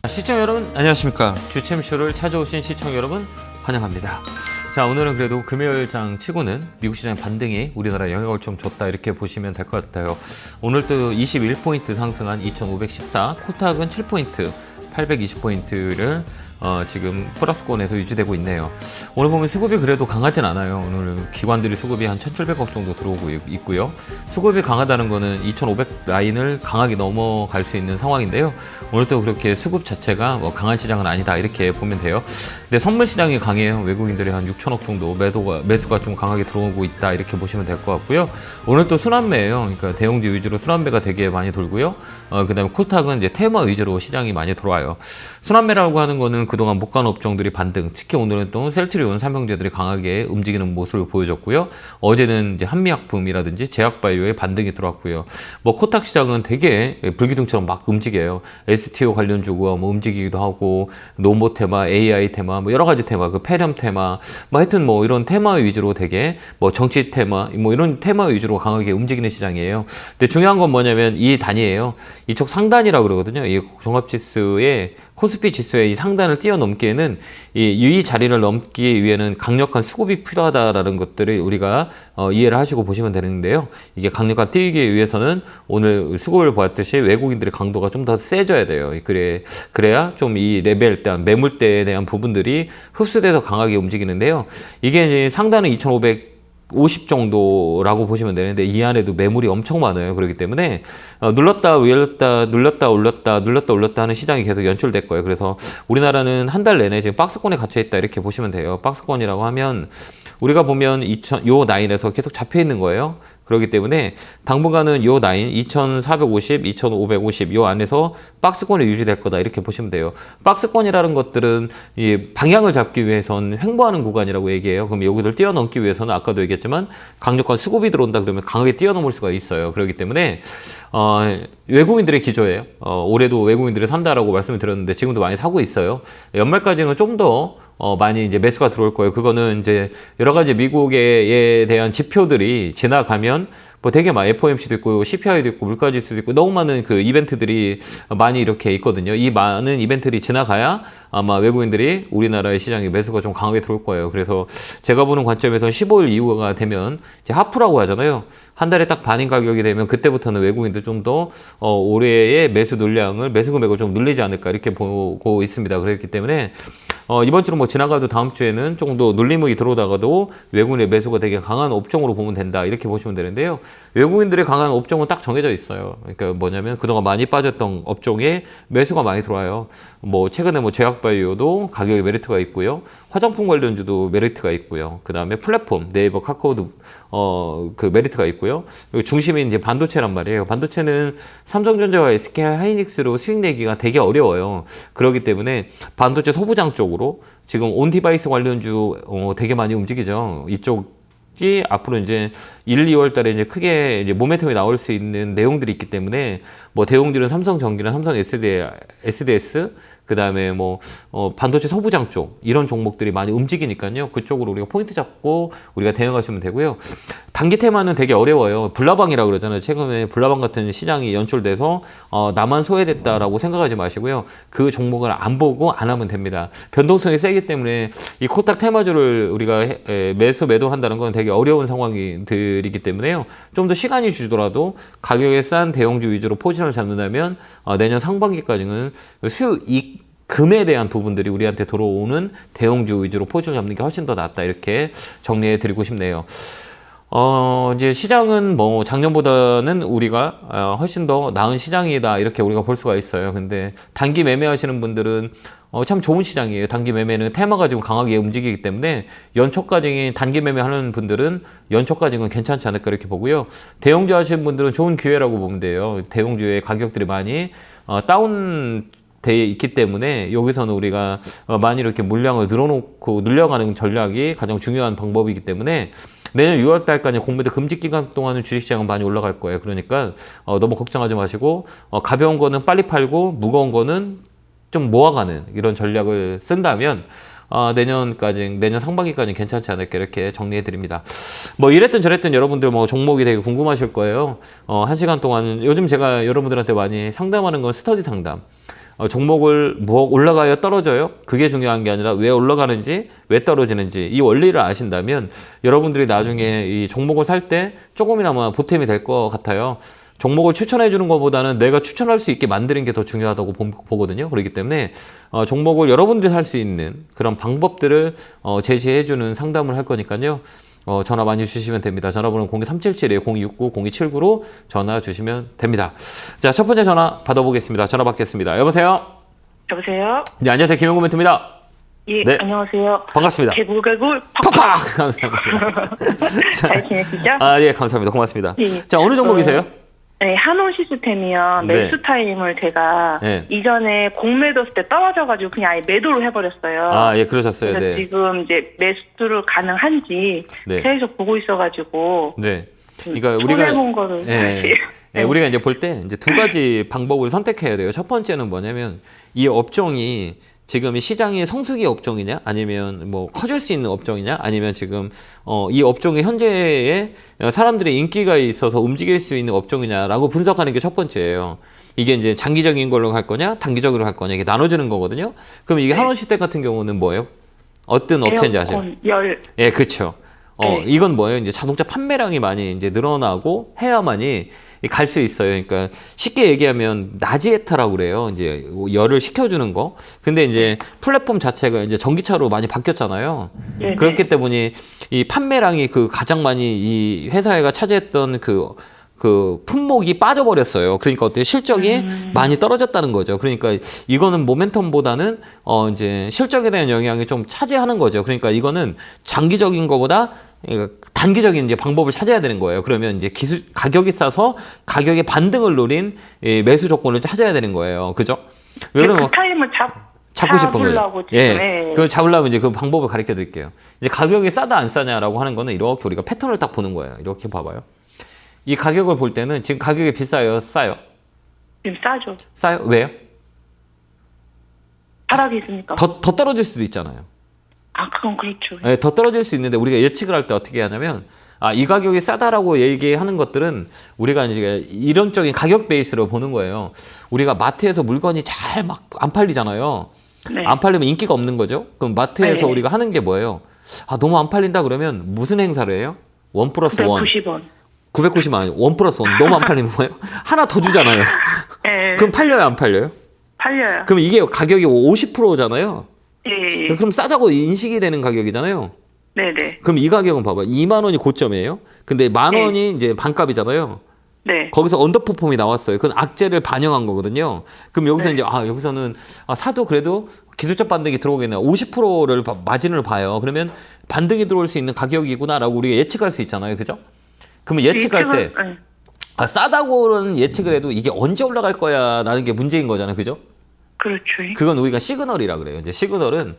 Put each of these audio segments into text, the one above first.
시청자 여러분 안녕하십니까. 주챔쇼를 찾아오신 시청자 여러분 환영합니다. 자, 오늘은 그래도 금요일장 치고는 미국 시장 반등이 우리나라 영향을 좀 줬다 이렇게 보시면 될 것 같아요. 오늘 또 21포인트 상승한 2514, 코스닥은 7포인트 820포인트를 지금 플러스권에서 유지되고 있네요. 오늘 보면 수급이 그래도 강하진 않아요. 오늘 기관들이 수급이 한 1700억 정도 들어오고 있고요. 수급이 강하다는 거는 2500 라인을 강하게 넘어갈 수 있는 상황인데요. 오늘 또 그렇게 수급 자체가 강한 시장은 아니다 이렇게 보면 돼요. 근데 선물 시장이 강해요. 외국인들이 한 6천억 정도 매수가 좀 강하게 들어오고 있다 이렇게 보시면 될 것 같고요. 오늘 또 순환매예요. 그러니까 대형주 위주로 순환매가 되게 많이 돌고요. 그다음에 코스닥은 이제 테마 위주로 시장이 많이 들어와요. 순환매라고 하는 거는 그동안 못 간 업종들이 반등, 특히 오늘은 또 셀트리온 삼형제들이 강하게 움직이는 모습을 보여줬고요. 어제는 이제 한미약품이라든지 제약바이오의 반등이 들어왔고요. 코스닥 시장은 되게 불기둥처럼 막 움직여요. STO 관련주가 움직이기도 하고, 노모 테마, AI 테마, 여러 가지 테마, 그 폐렴 테마, 하여튼 이런 테마 위주로 되게 정치 테마, 이런 테마 위주로 강하게 움직이는 시장이에요. 근데 중요한 건 뭐냐면 이 단위예요. 이쪽 상단이라고 그러거든요. 이 종합지수의 코스피 지수의 이 상단을 뛰어넘기에는 이 자리를 넘기 위해는 강력한 수급이 필요하다라는 것들을 우리가 이해를 하시고 보시면 되는데요. 이게 강력한 뛰기 위해서는 오늘 수급을 보았듯이 외국인들의 강도가 좀 더 세져야 돼요. 그래야 좀 이 레벨 때 매물대에 대한 부분들이 흡수돼서 강하게 움직이는데요. 이게 이제 상단은 2550 정도라고 보시면 되는데 이 안에도 매물이 엄청 많아요. 그렇기 때문에 눌렀다 올렸다 눌렀다 올렸다 눌렀다 올렸다 하는 시장이 계속 연출될 거예요. 그래서 우리나라는 한 달 내내 지금 박스권에 갇혀 있다 이렇게 보시면 돼요. 박스권이라고 하면 우리가 보면 요 라인에서 계속 잡혀 있는 거예요. 그렇기 때문에 당분간은 요 라인 2450, 2550 요 안에서 박스권이 유지될 거다 이렇게 보시면 돼요. 박스권이라는 것들은 이 방향을 잡기 위해선 횡보하는 구간이라고 얘기해요. 그럼 여기를 뛰어넘기 위해서는 아까도 얘기했지만 강력한 수급이 들어온다 그러면 강하게 뛰어넘을 수가 있어요. 그렇기 때문에 외국인들의 기조예요. 올해도 외국인들이 산다라고 말씀을 드렸는데 지금도 많이 사고 있어요. 연말까지는 좀 더 많이 이제 매수가 들어올 거예요. 그거는 이제 여러 가지 미국에 대한 지표들이 지나가면 되게 막 FOMC도 있고 CPI도 있고 물가지수도 있고 너무 많은 그 이벤트들이 많이 이렇게 있거든요. 이 많은 이벤트들이 지나가야 아마 외국인들이 우리나라의 시장에 매수가 좀 강하게 들어올 거예요. 그래서 제가 보는 관점에서 15일 이후가 되면 이제 하프라고 하잖아요. 한 달에 딱 반인 가격이 되면 그때부터는 외국인들 좀 더 올해의 매수 물량을 매수 금액을 좀 늘리지 않을까 이렇게 보고 있습니다. 그렇기 때문에 이번 주는 지나가도 다음 주에는 조금 더 눌림이 들어오다가도 외국인의 매수가 되게 강한 업종으로 보면 된다 이렇게 보시면 되는데요. 외국인들의 강한 업종은 딱 정해져 있어요. 그러니까 뭐냐면 그동안 많이 빠졌던 업종에 매수가 많이 들어와요. 최근에 제약바이오도 가격에 메리트가 있고요. 화장품 관련주도 메리트가 있고요. 그 다음에 플랫폼 네이버 카카오도 그 메리트가 있고요. 중심이 이제 반도체란 말이에요. 반도체는 삼성전자와 SK 하이닉스로 수익 내기가 되게 어려워요. 그렇기 때문에 반도체 소부장 쪽으로 지금 온디바이스 관련주 되게 많이 움직이죠. 이쪽이 앞으로 이제 1, 2월 달에 이제 크게 이제 모멘텀이 나올 수 있는 내용들이 있기 때문에 대용들은 삼성전기나 삼성 SDS 그 다음에 반도체 소부장 쪽 이런 종목들이 많이 움직이니까요. 그쪽으로 우리가 포인트 잡고 우리가 대응하시면 되고요. 단기 테마는 되게 어려워요. 불나방이라고 그러잖아요. 최근에 불나방 같은 시장이 연출돼서 나만 소외됐다라고 생각하지 마시고요. 그 종목을 안 보고 안 하면 됩니다. 변동성이 세기 때문에 이 코스닥 테마주를 우리가 매도한다는 건 되게 어려운 상황이기 때문에요. 좀 더 시간이 주더라도 가격에 싼 대형주 위주로 포지션을 잡는다면 내년 상반기까지는 수익 금에 대한 부분들이 우리한테 들어오는 대형주 위주로 포지션 잡는 게 훨씬 더 낫다 이렇게 정리해 드리고 싶네요. 이제 시장은 작년보다는 우리가 훨씬 더 나은 시장이다 이렇게 우리가 볼 수가 있어요. 근데 단기 매매하시는 분들은 참 좋은 시장이에요. 단기 매매는 테마가 지금 강하게 움직이기 때문에 연초까지 단기 매매하는 분들은 연초까지는 괜찮지 않을까 이렇게 보고요. 대형주 하시는 분들은 좋은 기회라고 보면 돼요. 대형주의 가격들이 많이 다운 돼 있기 때문에 여기서는 우리가 많이 이렇게 물량을 늘려가는 전략이 가장 중요한 방법이기 때문에 내년 6월 달까지 공매도 금지 기간 동안은 주식시장은 많이 올라갈 거예요. 그러니까 너무 걱정하지 마시고 가벼운 거는 빨리 팔고 무거운 거는 좀 모아가는 이런 전략을 쓴다면 내년 상반기까지 괜찮지 않을까 이렇게 정리해 드립니다. 이랬든 저랬든 여러분들 종목이 되게 궁금하실 거예요. 1시간 동안 요즘 제가 여러분들한테 많이 상담하는 건 스터디 상담. 종목을 뭐 올라가요, 떨어져요? 그게 중요한 게 아니라 왜 올라가는지, 왜 떨어지는지 이 원리를 아신다면 여러분들이 나중에 이 종목을 살 때 조금이나마 보탬이 될 것 같아요. 종목을 추천해 주는 것보다는 내가 추천할 수 있게 만드는 게 더 중요하다고 보거든요. 그렇기 때문에 종목을 여러분들이 살 수 있는 그런 방법들을 제시해 주는 상담을 할 거니까요. 전화 많이 주시면 됩니다. 전화번호 0377-069-0279로 전화 주시면 됩니다. 자, 첫 번째 전화 받아보겠습니다. 전화 받겠습니다. 여보세요? 여보세요? 네, 안녕하세요. 김영구 멘트입니다. 예, 네. 안녕하세요. 반갑습니다. 개굴개굴 팍팍! 팍팍! 감사합니다. 잘 지내시죠? 예, 감사합니다. 고맙습니다. 예. 자, 어느 종목이세요? 네, 한온 시스템이요. 네. 매수 타임을 제가 네. 이전에 공매도했을 때 떨어져가지고 그냥 아예 매도를 해버렸어요. 예, 그러셨어요. 그래서 네. 지금 이제 매수를 가능한지 네. 계속 보고 있어가지고 네. 그러니까 손해본 거를 예, 네. 우리가 이제 볼 때 이제 두 가지 방법을 선택해야 돼요. 첫 번째는 뭐냐면 이 업종이 지금 이 시장의 성수기 업종이냐, 아니면 뭐 커질 수 있는 업종이냐, 아니면 지금 이 업종이 현재에 사람들의 인기가 있어서 움직일 수 있는 업종이냐라고 분석하는 게 첫 번째예요. 이게 이제 장기적인 걸로 갈 거냐, 단기적으로 갈 거냐, 이게 나눠지는 거거든요. 그럼 이게 한원시스템 같은 경우는 뭐예요? 어떤 업체인지 아세요? 열. 예, 그렇죠. 네. 이건 뭐예요? 이제 자동차 판매량이 많이 이제 늘어나고 해야만이 갈 수 있어요. 그러니까 쉽게 얘기하면 나지에타라고 그래요. 이제 열을 식혀주는 거. 근데 이제 플랫폼 자체가 이제 전기차로 많이 바뀌었잖아요. 네. 그렇기 때문에 이 판매량이 가장 많이 이 회사가 차지했던 그 품목이 빠져버렸어요. 그러니까 어때요? 실적이 많이 떨어졌다는 거죠. 그러니까 이거는 모멘텀보다는 이제 실적에 대한 영향이 좀 차지하는 거죠. 그러니까 이거는 장기적인 거보다 단기적인 이제 방법을 찾아야 되는 거예요. 그러면 이제 가격이 싸서 가격의 반등을 노린 매수 조건을 찾아야 되는 거예요. 그죠? 그 타임을 잡고 싶은 거예요. 지금. 예. 그걸 잡으려면 이제 그 방법을 가르쳐 드릴게요. 이제 가격이 싸다 안 싸냐라고 하는 거는 이렇게 우리가 패턴을 딱 보는 거예요. 이렇게 봐봐요. 이 가격을 볼 때는 지금 가격이 비싸요, 싸요? 지금 싸죠. 싸요? 왜요? 하락이 있으니까. 더 떨어질 수도 있잖아요. 그건 그렇죠. 네, 더 떨어질 수 있는데 우리가 예측을 할 때 어떻게 하냐면 이 가격이 싸다라고 얘기하는 것들은 우리가 이제 이론적인 가격 베이스로 보는 거예요. 우리가 마트에서 물건이 잘 막 안 팔리잖아요. 네. 안 팔리면 인기가 없는 거죠. 그럼 마트에서 네. 우리가 하는 게 뭐예요? 너무 안 팔린다 그러면 무슨 행사를 해요? 1 플러스 1. 990원. 990원 아니고 1 플러스 1. 너무 안 팔리면 뭐예요? 하나 더 주잖아요. 네. 그럼 팔려요, 안 팔려요? 팔려요. 그럼 이게 가격이 50%잖아요. 예. 그럼 싸다고 인식이 되는 가격이잖아요. 네네. 그럼 이 가격은 봐봐. 2만 원이 고점이에요. 근데 만 원이 이제 반값이잖아요. 네. 거기서 언더퍼폼이 나왔어요. 그건 악재를 반영한 거거든요. 그럼 여기서 이제 여기서는 사도 그래도 기술적 반등이 들어오겠네. 50%를 마진을 봐요. 그러면 반등이 들어올 수 있는 가격이구나라고 우리가 예측할 수 있잖아요. 그죠? 그러면 예측할 때 싸다고는 예측을 해도 이게 언제 올라갈 거야라는 게 문제인 거잖아요. 그죠? 그렇죠. 그건 우리가 시그널이라 그래요. 이제 시그널은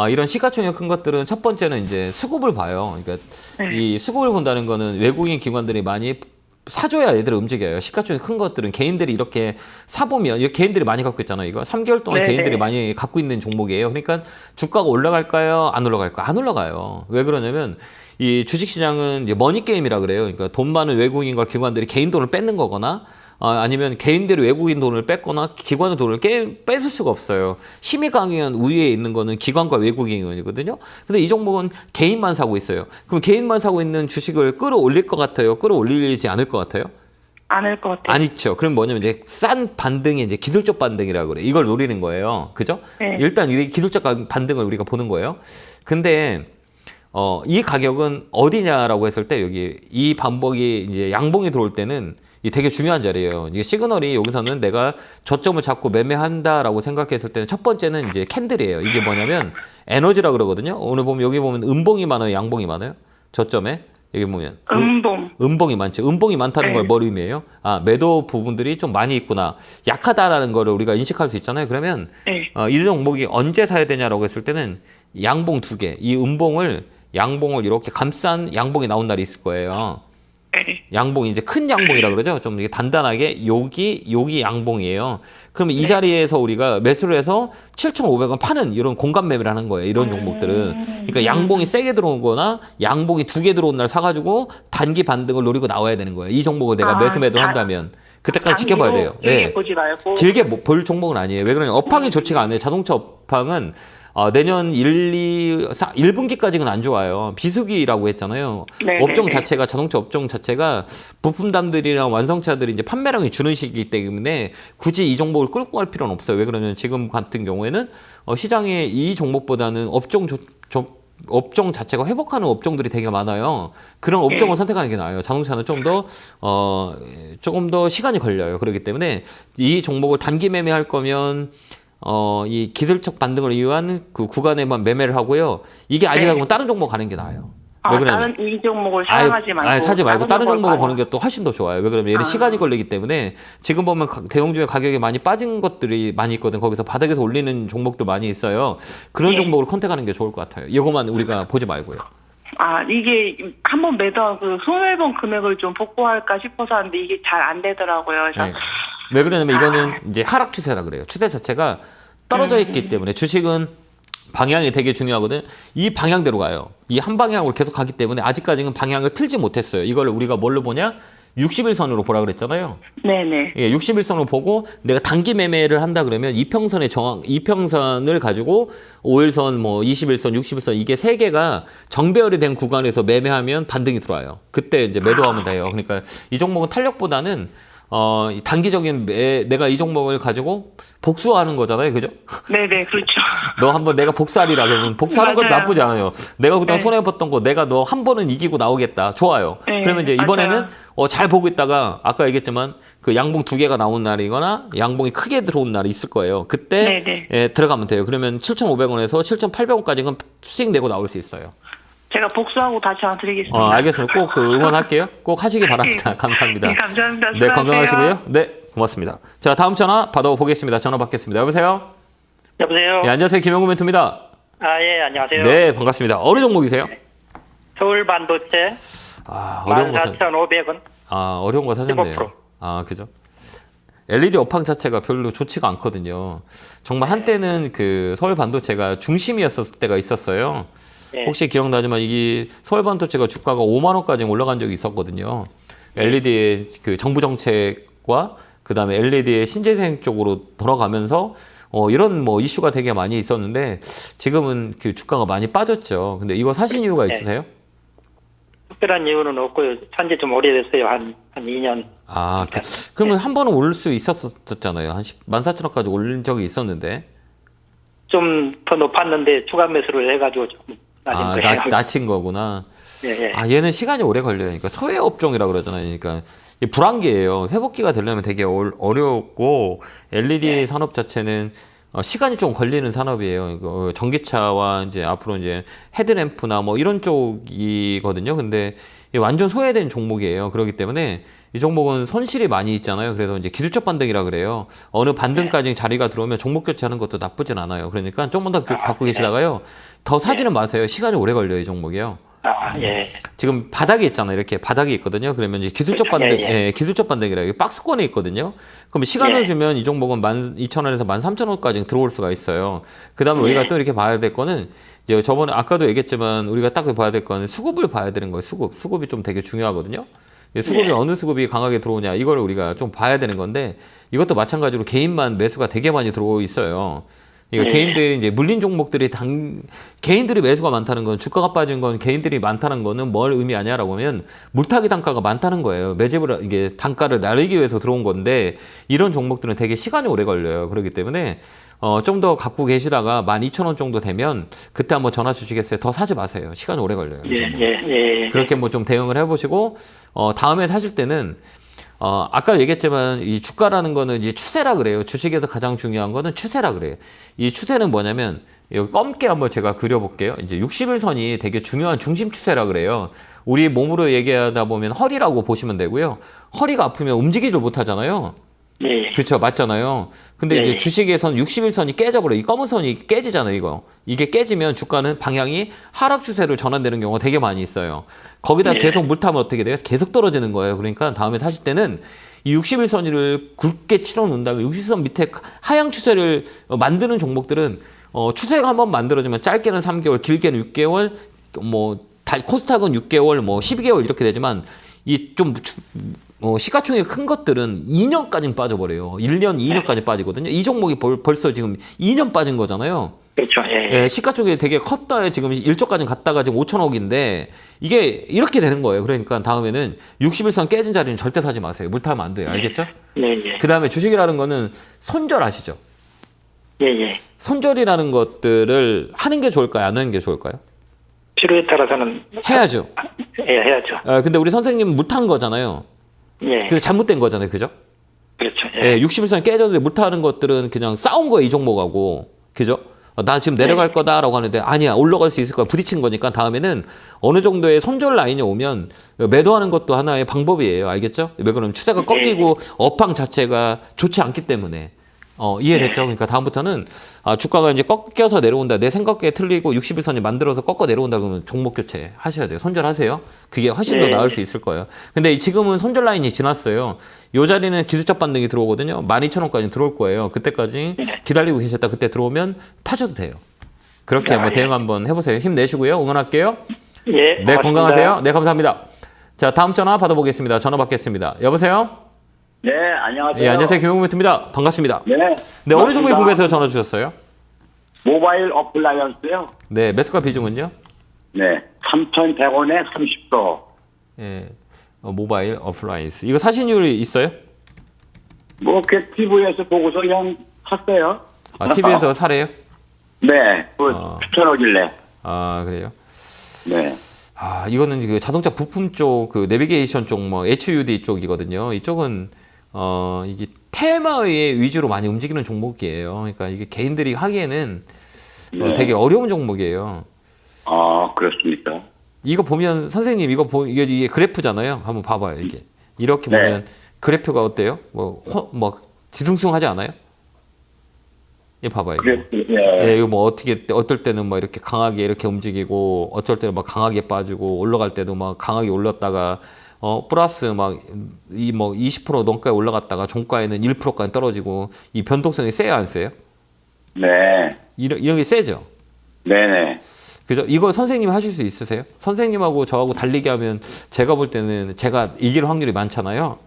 이런 시가총액 큰 것들은 첫 번째는 이제 수급을 봐요. 그러니까 네. 이 수급을 본다는 거는 외국인 기관들이 많이 사줘야 얘들 움직여요. 시가총액 큰 것들은 개인들이 이렇게 사보면 개인들이 많이 갖고 있잖아요. 이거 3개월 동안 네, 개인들이 네. 많이 갖고 있는 종목이에요. 그러니까 주가가 올라갈까요? 안 올라갈까요? 안 올라가요. 왜 그러냐면 이 주식시장은 이제 머니게임이라 그래요. 그러니까 돈 많은 외국인과 기관들이 개인 돈을 뺏는 거거나 아니면 개인들이 외국인 돈을 뺏거나 기관의 돈을 뺏을 수가 없어요. 힘이 강한 우위에 있는 거는 기관과 외국인이거든요. 근데 이 종목은 개인만 사고 있어요. 그럼 개인만 사고 있는 주식을 끌어올릴 것 같아요? 끌어올리지 않을 것 같아요? 않을 것 같아요. 안 있죠. 그럼 뭐냐면 이제 싼 반등이 이제 기술적 반등이라고 그래. 이걸 노리는 거예요. 그죠? 네. 일단 이 기술적 반등을 우리가 보는 거예요. 근데 이 가격은 어디냐라고 했을 때 여기 이 반복이 이제 양봉이 들어올 때는 이 되게 중요한 자리예요. 이게 시그널이 여기서는 내가 저점을 잡고 매매한다라고 생각했을 때는 첫 번째는 이제 캔들이에요. 이게 뭐냐면 에너지라 그러거든요. 오늘 보면 여기 보면 음봉이 많아요, 양봉이 많아요. 저점에 여기 보면 음봉이 많죠. 음봉이 많다는 네. 걸 뭘 의미해요? 매도 부분들이 좀 많이 있구나. 약하다라는 거를 우리가 인식할 수 있잖아요. 그러면 네. 이 종목이 언제 사야 되냐라고 했을 때는 양봉 두 개, 이 양봉을 이렇게 감싼 양봉이 나온 날이 있을 거예요. 네. 양봉이 이제 큰 양봉이라 그러죠. 좀 이게 단단하게 여기 양봉이에요. 그러면 이 자리에서 우리가 매수를 해서 7,500원 파는 이런 공간 매매를 하는 거예요. 이런 종목들은. 그러니까 양봉이 세게 들어오거나 양봉이 두 개 들어온 날 사가지고 단기 반등을 노리고 나와야 되는 거예요. 이 종목을 내가 매수 매도를 한다면. 그때까지 지켜봐야 돼요. 길게 보지 말고. 길게 볼 종목은 아니에요. 왜 그러냐? 업황이 좋지가 않아요. 자동차 업황은 내년 1분기까지는 안 좋아요. 비수기라고 했잖아요. 네네네. 업종 자체가, 자동차 업종 자체가 부품담들이랑 완성차들이 이제 판매량이 주는 시기이기 때문에 굳이 이 종목을 끌고 갈 필요는 없어요. 왜 그러냐면 지금 같은 경우에는 시장에 이 종목보다는 업종 자체가 회복하는 업종들이 되게 많아요. 그런 업종을 선택하는 게 나아요. 자동차는 조금 더 시간이 걸려요. 그렇기 때문에 이 종목을 단기 매매할 거면 이 기술적 반등을 위한 그 구간에만 매매를 하고요. 이게 아니다 그러면 다른 종목 가는 게 나아요. 왜 그러냐면 다른 이 종목을 사용하지 말고. 사지 말고 다른 종목을 가요. 보는 게 또 훨씬 더 좋아요. 왜 그러면 얘는 시간이 걸리기 때문에 지금 보면 대형주의 가격이 많이 빠진 것들이 많이 있거든. 거기서 바닥에서 올리는 종목도 많이 있어요. 그런 종목을 컨택하는 게 좋을 것 같아요. 이것만 우리가 보지 말고요. 이게 한번 매도한 그 손해본 금액을 좀 복구할까 싶어서 하는데 이게 잘 안 되더라고요. 그래서 네. 왜 그러냐면 이거는 이제 하락 추세라 그래요. 추세 자체가 떨어져 있기 때문에 주식은 방향이 되게 중요하거든. 이 방향대로 가요. 이 한 방향으로 계속 가기 때문에 아직까지는 방향을 틀지 못했어요. 이걸 우리가 뭘로 보냐? 60일선으로 보라 그랬잖아요. 네네. 예, 60일선으로 보고 내가 단기 매매를 한다 그러면 이평선을 가지고 5일선, 20일선, 60일선 이게 세 개가 정배열이 된 구간에서 매매하면 반등이 들어와요. 그때 이제 매도하면 돼요. 그러니까 이 종목은 탄력보다는 단기적인 내가 이 종목을 가지고 복수하는 거잖아요. 그죠? 네네, 그렇죠. 너 한번 내가 복수하리라 그러면 복수하는 것도 맞아요. 나쁘지 않아요. 내가 그동안 네. 손해봤던 거 내가 너 한 번은 이기고 나오겠다. 좋아요. 네, 그러면 이제 이번에는 맞아요. 잘 보고 있다가 아까 얘기했지만 그 양봉 2개가 나온 날이거나 양봉이 크게 들어온 날이 있을 거예요. 그때 네네. 들어가면 돼요. 그러면 7,500원에서 7,800원까지는 수익 내고 나올 수 있어요. 제가 복수하고 다시 전화 드리겠습니다. 알겠습니다. 꼭 응원할게요. 꼭 하시기 바랍니다. 감사합니다. 네, 감사합니다. 네, 수고하세요. 건강하시고요. 네, 고맙습니다. 자, 다음 전화 받아보겠습니다. 전화 받겠습니다. 여보세요? 여보세요? 네, 안녕하세요. 김영구 멘토입니다. 예, 안녕하세요. 네, 반갑습니다. 어느 종목이세요? 서울 반도체 어려운 거 14,500원. 어려운 거 사셨네요. 15%. 그죠? LED 업황 자체가 별로 좋지가 않거든요. 정말 한때는 그 서울 반도체가 중심이었을 때가 있었어요. 네. 혹시 기억나지만 이게 서울 반도체가 주가가 5만 원까지 올라간 적이 있었거든요. LED의 그 정부 정책과 그다음에 LED의 신재생 쪽으로 돌아가면서 이런 이슈가 되게 많이 있었는데 지금은 그 주가가 많이 빠졌죠. 근데 이거 사신 이유가 있으세요? 특별한 이유는 없고요. 산지 좀 오래됐어요. 한 2년. 그러면 한 번은 오를 수 있었잖아요. 한 14,000원까지 올린 적이 있었는데. 좀 더 높았는데 추가 매수를 해가지고 좀 낮은 거예요. 낮친 거구나. 예. 얘는 시간이 오래 걸려요. 그러니까 소외 업종이라 그러잖아요. 그러니까 이게 불안기예요. 회복기가 되려면 되게 어렵고 LED 산업 자체는 시간이 좀 걸리는 산업이에요. 이거 전기차와 이제 앞으로 이제 헤드램프나 이런 쪽이거든요. 근데 완전 소외된 종목이에요. 그렇기 때문에 이 종목은 손실이 많이 있잖아요. 그래서 이제 기술적 반등이라 그래요. 어느 반등까지 자리가 들어오면 종목 교체하는 것도 나쁘진 않아요. 그러니까 조금 더 갖고 계시다가요. 더 사지는 마세요. 시간이 오래 걸려요, 이 종목이요. 예. 지금 바닥이 있잖아요. 이렇게 바닥이 있거든요. 그러면 이제 기술적 반등, 기술적 반등이라 이게 박스권에 있거든요. 그럼 시간을 주면 이 종목은 12,000원에서 13,000원까지 들어올 수가 있어요. 그 다음에 우리가 또 이렇게 봐야 될 거는 이제 저번에 아까도 얘기했지만 우리가 딱 봐야 될 거는 수급을 봐야 되는 거예요. 수급이 좀 되게 중요하거든요. 수급이 어느 수급이 강하게 들어오냐 이걸 우리가 좀 봐야 되는 건데 이것도 마찬가지로 개인만 매수가 되게 많이 들어오고 있어요. 그러니까 개인들이 이제 물린 종목들이 개인들이 매수가 많다는 건 주가가 빠진 건 개인들이 많다는 거는 뭘 의미하냐라고 하면 물타기 단가가 많다는 거예요. 매집을 이게 단가를 나르기 위해서 들어온 건데 이런 종목들은 되게 시간이 오래 걸려요. 그렇기 때문에 좀 더 갖고 계시다가 12,000원 정도 되면 그때 한번 전화 주시겠어요? 더 사지 마세요. 시간이 오래 걸려요. 예. 그렇게 좀 대응을 해보시고 다음에 사실 때는 아까 얘기했지만 이 주가라는 거는 이제 추세라 그래요. 주식에서 가장 중요한 거는 추세라 그래요. 이 추세는 뭐냐면 여기 검게 한번 제가 그려볼게요. 이제 60일선이 되게 중요한 중심 추세라 그래요. 우리 몸으로 얘기하다 보면 허리라고 보시면 되고요. 허리가 아프면 움직이질 못하잖아요. 예. 그렇죠. 맞잖아요. 근데 이제 주식에선 60일선이 깨져버려요. 이 검은 선이 깨지잖아요, 이거. 이게 깨지면 주가는 방향이 하락 추세로 전환되는 경우가 되게 많이 있어요. 거기다 계속 물 타면 어떻게 돼요? 계속 떨어지는 거예요. 그러니까 다음에 사실 때는 이 60일선을 굵게 치러 놓은 다음에 60일선 밑에 하향 추세를 만드는 종목들은 추세가 한번 만들어지면 짧게는 3개월, 길게는 6개월, 코스닥은 6개월, 12개월 이렇게 되지만 이 좀 시가총액 큰 것들은 2년까지는 빠져버려요. 1년, 2년까지 빠지거든요. 이 종목이 벌써 지금 2년 빠진 거잖아요. 그렇죠. 예. 예, 시가총액이 되게 컸다. 지금 1조까지 갔다가 지금 5천억인데 이게 이렇게 되는 거예요. 그러니까 다음에는 60일선 깨진 자리는 절대 사지 마세요. 물 타면 안 돼요. 알겠죠? 예. 그 다음에 주식이라는 거는 손절 아시죠? 예. 손절이라는 것들을 하는 게 좋을까요? 안 하는 게 좋을까요? 필요에 따라서는 해야죠. 예, 해야죠. 근데 우리 선생님은 못한 거잖아요. 예. 그 잘못된 거잖아요. 그죠? 그렇죠. 예, 60일선 깨졌는데 못하는 것들은 그냥 싸운 거예요. 이 종목하고. 그죠? 나 지금 내려갈 거다라고 하는데 아니야. 올라갈 수 있을 거야. 부딪힌 거니까 다음에는 어느 정도의 손절 라인이 오면 매도하는 것도 하나의 방법이에요. 알겠죠? 왜 그러면 추세가 꺾이고 업황 자체가 좋지 않기 때문에. 이해됐죠? 그러니까 다음부터는 주가가 이제 꺾여서 내려온다. 내 생각에 틀리고 60일선이 만들어서 꺾어 내려온다 그러면 종목 교체 하셔야 돼요. 손절하세요. 그게 훨씬 더 나을 수 있을 거예요. 근데 지금은 손절 라인이 지났어요. 요 자리는 기술적 반등이 들어오거든요. 12,000원까지 들어올 거예요. 그때까지 기다리고 계셨다. 그때 들어오면 파셔도 돼요. 그렇게 한번 대응 한번 해보세요. 힘내시고요. 응원할게요. 예. 네, 고맙습니다. 건강하세요. 네, 감사합니다. 자, 다음 전화 받아보겠습니다. 전화 받겠습니다. 여보세요? 네, 안녕하세요. 예, 안녕하세요. 김용민입니다. 반갑습니다. 네. 네, 어느 종목이 반갑습니다. 궁금해서 전화 주셨어요? 모바일 어플라이언스요. 네, 매수가 비중은요? 네, 3,100원에 30%. 예, 모바일 어플라이언스. 이거 사신율이 있어요? 뭐, TV에서 보고서 그냥 샀어요. TV에서 사래요? 네, 추천하길래. 그래요? 네. 이거는 그 자동차 부품 쪽, 그 내비게이션 쪽, HUD 쪽이거든요. 이쪽은, 이게 테마의 위주로 많이 움직이는 종목이에요. 그러니까 이게 개인들이 하기에는 네. 되게 어려운 종목이에요. 그렇습니까? 이거 보면, 선생님, 이게 그래프잖아요. 한번 봐봐요, 이게. 이렇게 네. 보면 그래프가 어때요? 뒤숭숭하지 않아요? 이거 봐봐요. 이거. 예, 이거 어떨 때는 이렇게 강하게 이렇게 움직이고, 어떨 때는 강하게 빠지고, 올라갈 때도 강하게 올랐다가, 플러스 20% 넘게 올라갔다가, 종가에는 1%까지 떨어지고, 이 변동성이 세요, 안 세요? 네. 이런 게 세죠? 네네. 그죠? 이거 선생님이 하실 수 있으세요? 선생님하고 저하고 달리기 하면, 제가 볼 때는 제가 이길 확률이 많잖아요?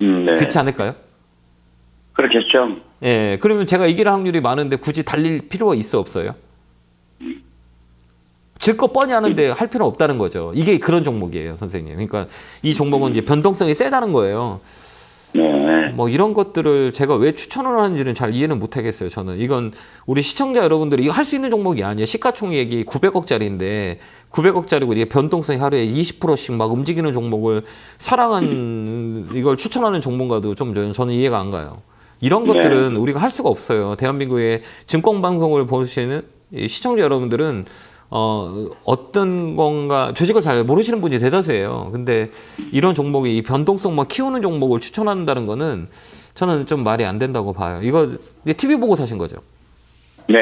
네. 그렇지 않을까요? 그렇겠죠. 예, 그러면 제가 이길 확률이 많은데 굳이 달릴 필요가 있어 없어요? 질 거 뻔히 하는데 할 필요 없다는 거죠. 이게 그런 종목이에요, 선생님. 그러니까 이 종목은 이제 변동성이 세다는 거예요. 네. 이런 것들을 제가 왜 추천을 하는지는 잘 이해는 못 하겠어요, 저는. 이건 우리 시청자 여러분들이 이거 할 수 있는 종목이 아니에요. 시가총액이 900억짜리인데 900억짜리고 이게 변동성이 하루에 20%씩 막 움직이는 종목을 이걸 추천하는 종목과도 좀 저는 이해가 안 가요. 이런 것들은 우리가 할 수가 없어요. 대한민국의 증권방송을 보시는 이 시청자 여러분들은 어떤 건가 주식을 잘 모르시는 분이 대다수예요. 근데 이런 종목이 이 변동성 키우는 종목을 추천한다는 거는 저는 좀 말이 안 된다고 봐요. 이거 TV 보고 사신 거죠? 네.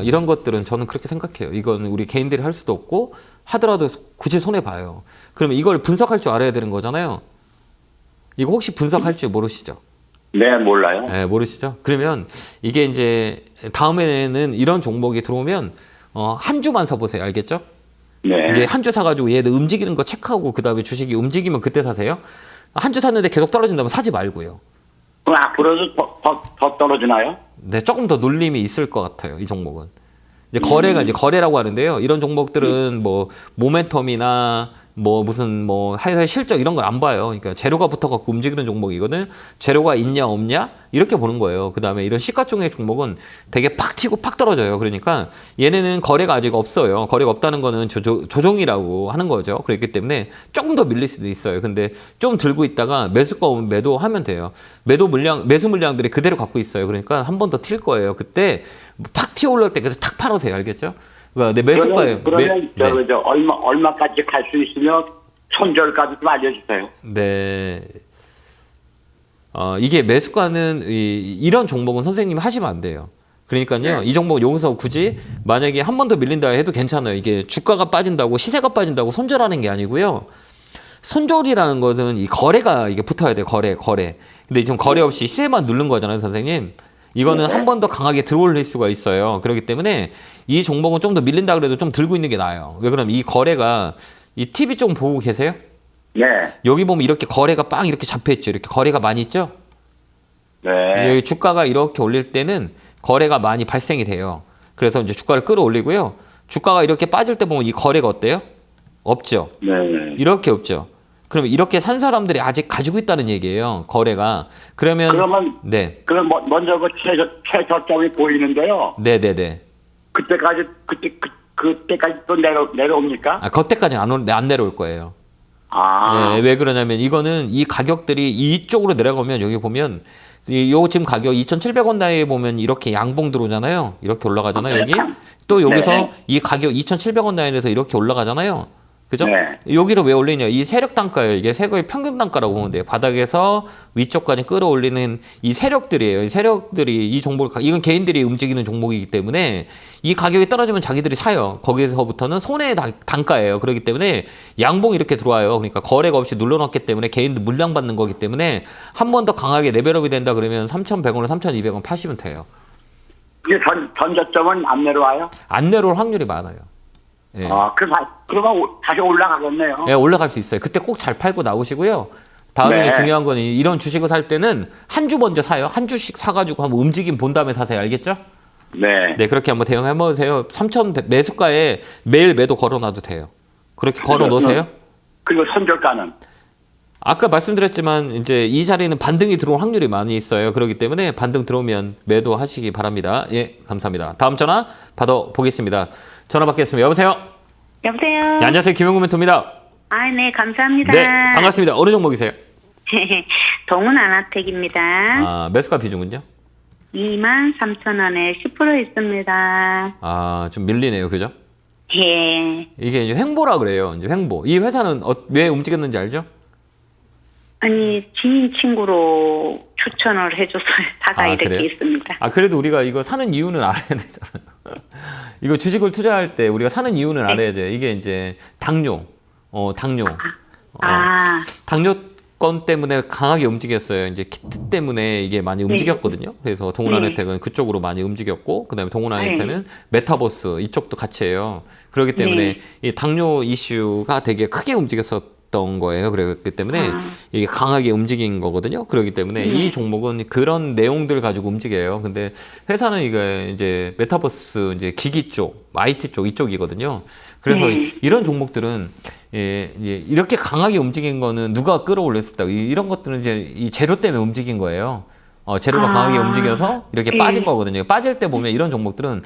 이런 것들은 저는 그렇게 생각해요. 이건 우리 개인들이 할 수도 없고 하더라도 굳이 손해 봐요. 그러면 이걸 분석할 줄 알아야 되는 거잖아요. 이거 혹시 분석할 줄 모르시죠? 네, 몰라요. 네, 모르시죠? 그러면 이게 이제 다음에는 이런 종목이 들어오면 한 주만 사보세요. 알겠죠? 네. 이제 한 주 사가지고 얘들 움직이는 거 체크하고 그 다음에 주식이 움직이면 그때 사세요. 한 주 샀는데 계속 떨어진다면 사지 말고요. 그럼 앞으로도 더 떨어지나요? 네, 조금 더 눌림이 있을 것 같아요. 이 종목은. 이제 거래가 이제 거래라고 하는데요. 이런 종목들은 모멘텀이나 하여튼 실적 이런 걸 안 봐요. 그러니까 재료가 붙어갖고 움직이는 종목이거든. 재료가 있냐 없냐 이렇게 보는 거예요. 그 다음에 이런 시가총액 종목은 되게 팍 튀고 팍 떨어져요. 그러니까 얘네는 거래가 아직 없어요. 거래가 없다는 거는 조정이라고 하는 거죠. 그렇기 때문에 조금 더 밀릴 수도 있어요. 근데 좀 들고 있다가 매수가 오면 매도하면 돼요. 매수 물량들이 그대로 갖고 있어요. 그러니까 한 번 더 튈 거예요. 그때 팍 튀어 올라올 때 그래서 탁 팔으세요. 알겠죠? 그러니까 내 매수가에 그러면 얼마까지 갈 수 있으면 손절까지 좀 알려주세요. 네. 이게 매수가는 이런 종목은 선생님이 하시면 안 돼요. 그러니까요. 이 종목 여기서 굳이 만약에 한 번 더 밀린다 해도 괜찮아요. 이게 주가가 빠진다고 시세가 빠진다고 손절하는 게 아니고요. 손절이라는 것은 이 거래가 이게 붙어야 돼요. 거래. 근데 지금 거래 없이 시세만 누른 거잖아요, 선생님. 이거는 한 번 더 강하게 들어올릴 수가 있어요. 그렇기 때문에 이 종목은 좀 더 밀린다 그래도 좀 들고 있는 게 나아요. 왜 그러면 이 거래가 이 TV 좀 보고 계세요? 네. 여기 보면 이렇게 거래가 빵 이렇게 잡혀있죠. 이렇게 거래가 많이 있죠. 네. 여기 주가가 이렇게 올릴 때는 거래가 많이 발생이 돼요. 그래서 이제 주가를 끌어올리고요. 주가가 이렇게 빠질 때 보면 이 거래가 어때요? 없죠. 네. 이렇게 없죠. 그러면 이렇게 산 사람들이 아직 가지고 있다는 얘기예요. 거래가. 그러면 네. 그럼 먼저 그 최저점이 보이는데요. 네네네. 그때까지 또 내려옵니까? 아, 그때까지 안 내려올 거예요. 아. 예, 왜 그러냐면 이거는 이 가격들이 이쪽으로 내려가면 여기 보면 요 지금 가격 2,700원 다이에 보면 이렇게 양봉 들어오잖아요. 이렇게 올라가잖아요. 여기. 또 여기서 네. 이 가격 2,700원 다이에서 이렇게 올라가잖아요. 그죠? 네. 여기를 왜 올리냐? 이 세력 단가예요. 이게 세력의 평균 단가라고 보면 돼요. 바닥에서 위쪽까지 끌어올리는 이 세력들이에요. 이 세력들이 이 종목을 이건 개인들이 움직이는 종목이기 때문에 이 가격이 떨어지면 자기들이 사요. 거기서부터는 손해의 단가예요. 그렇기 때문에 양봉이 이렇게 들어와요. 그러니까 거래가 없이 눌러놨기 때문에 개인들 물량 받는 거기 때문에 한 번 더 강하게 레벨업이 된다 그러면 3,100원을 3,200원 파시면 돼요. 이게 전저점은 안 내려와요? 안 내려올 확률이 많아요. 예. 아, 그러면 다시 올라가겠네요. 예, 올라갈 수 있어요. 그때 꼭 잘 팔고 나오시고요. 다음에 네. 중요한 건 이런 주식을 살 때는 한 주 먼저 사요. 한 주씩 사가지고 한번 움직임 본 다음에 사세요. 알겠죠? 네. 네, 그렇게 한번 대응해 보세요. 3,000 매수가에 매일 매도 걸어놔도 돼요. 그렇게 걸어 놓으세요. 그리고 손절가는? 아까 말씀드렸지만 이제 이 자리는 반등이 들어올 확률이 많이 있어요. 그렇기 때문에 반등 들어오면 매도하시기 바랍니다. 예, 감사합니다. 다음 전화 받아보겠습니다. 전화 받겠습니다. 여보세요? 여보세요. 네, 안녕하세요. 김영구 멘토입니다. 아, 네, 감사합니다. 네, 반갑습니다. 어느 종목이세요? 동은 아나텍입니다. 아, 매수가 비중은요? 23,000원에 10% 있습니다. 아, 좀 밀리네요. 그죠? 예. 이게 이제 횡보라 그래요. 이제 횡보. 이 회사는 왜 움직였는지 알죠? 아니, 지인 친구로 추천을 해줘서 사가 이렇게 그래요? 있습니다. 아, 그래도 우리가 이거 사는 이유는 알아야 되잖아요. 이거 주식을 투자할 때 우리가 사는 이유는 알아야 돼요. 이게 이제 당뇨. 당뇨권 때문에 강하게 움직였어요. 이제 키트 때문에 이게 많이 움직였거든요. 그래서 동훈아네텍은 그쪽으로 많이 움직였고, 그다음에 동훈아네텍은 메타버스 이쪽도 같이 해요. 그렇기 때문에 이 당뇨 이슈가 되게 크게 움직였었던 거예요. 그렇기 때문에 이게 강하게 움직인 거거든요. 그렇기 때문에 이 종목은 그런 내용들 가지고 움직여요. 근데 회사는 이게 이제 메타버스 이제 기기 쪽, IT 쪽 이쪽이거든요. 그래서 이런 종목들은 이렇게 강하게 움직인 거는 누가 끌어올렸었다. 이런 것들은 이제 이 재료 때문에 움직인 거예요. 재료가 강하게 움직여서 이렇게 빠진 거거든요. 빠질 때 보면 이런 종목들은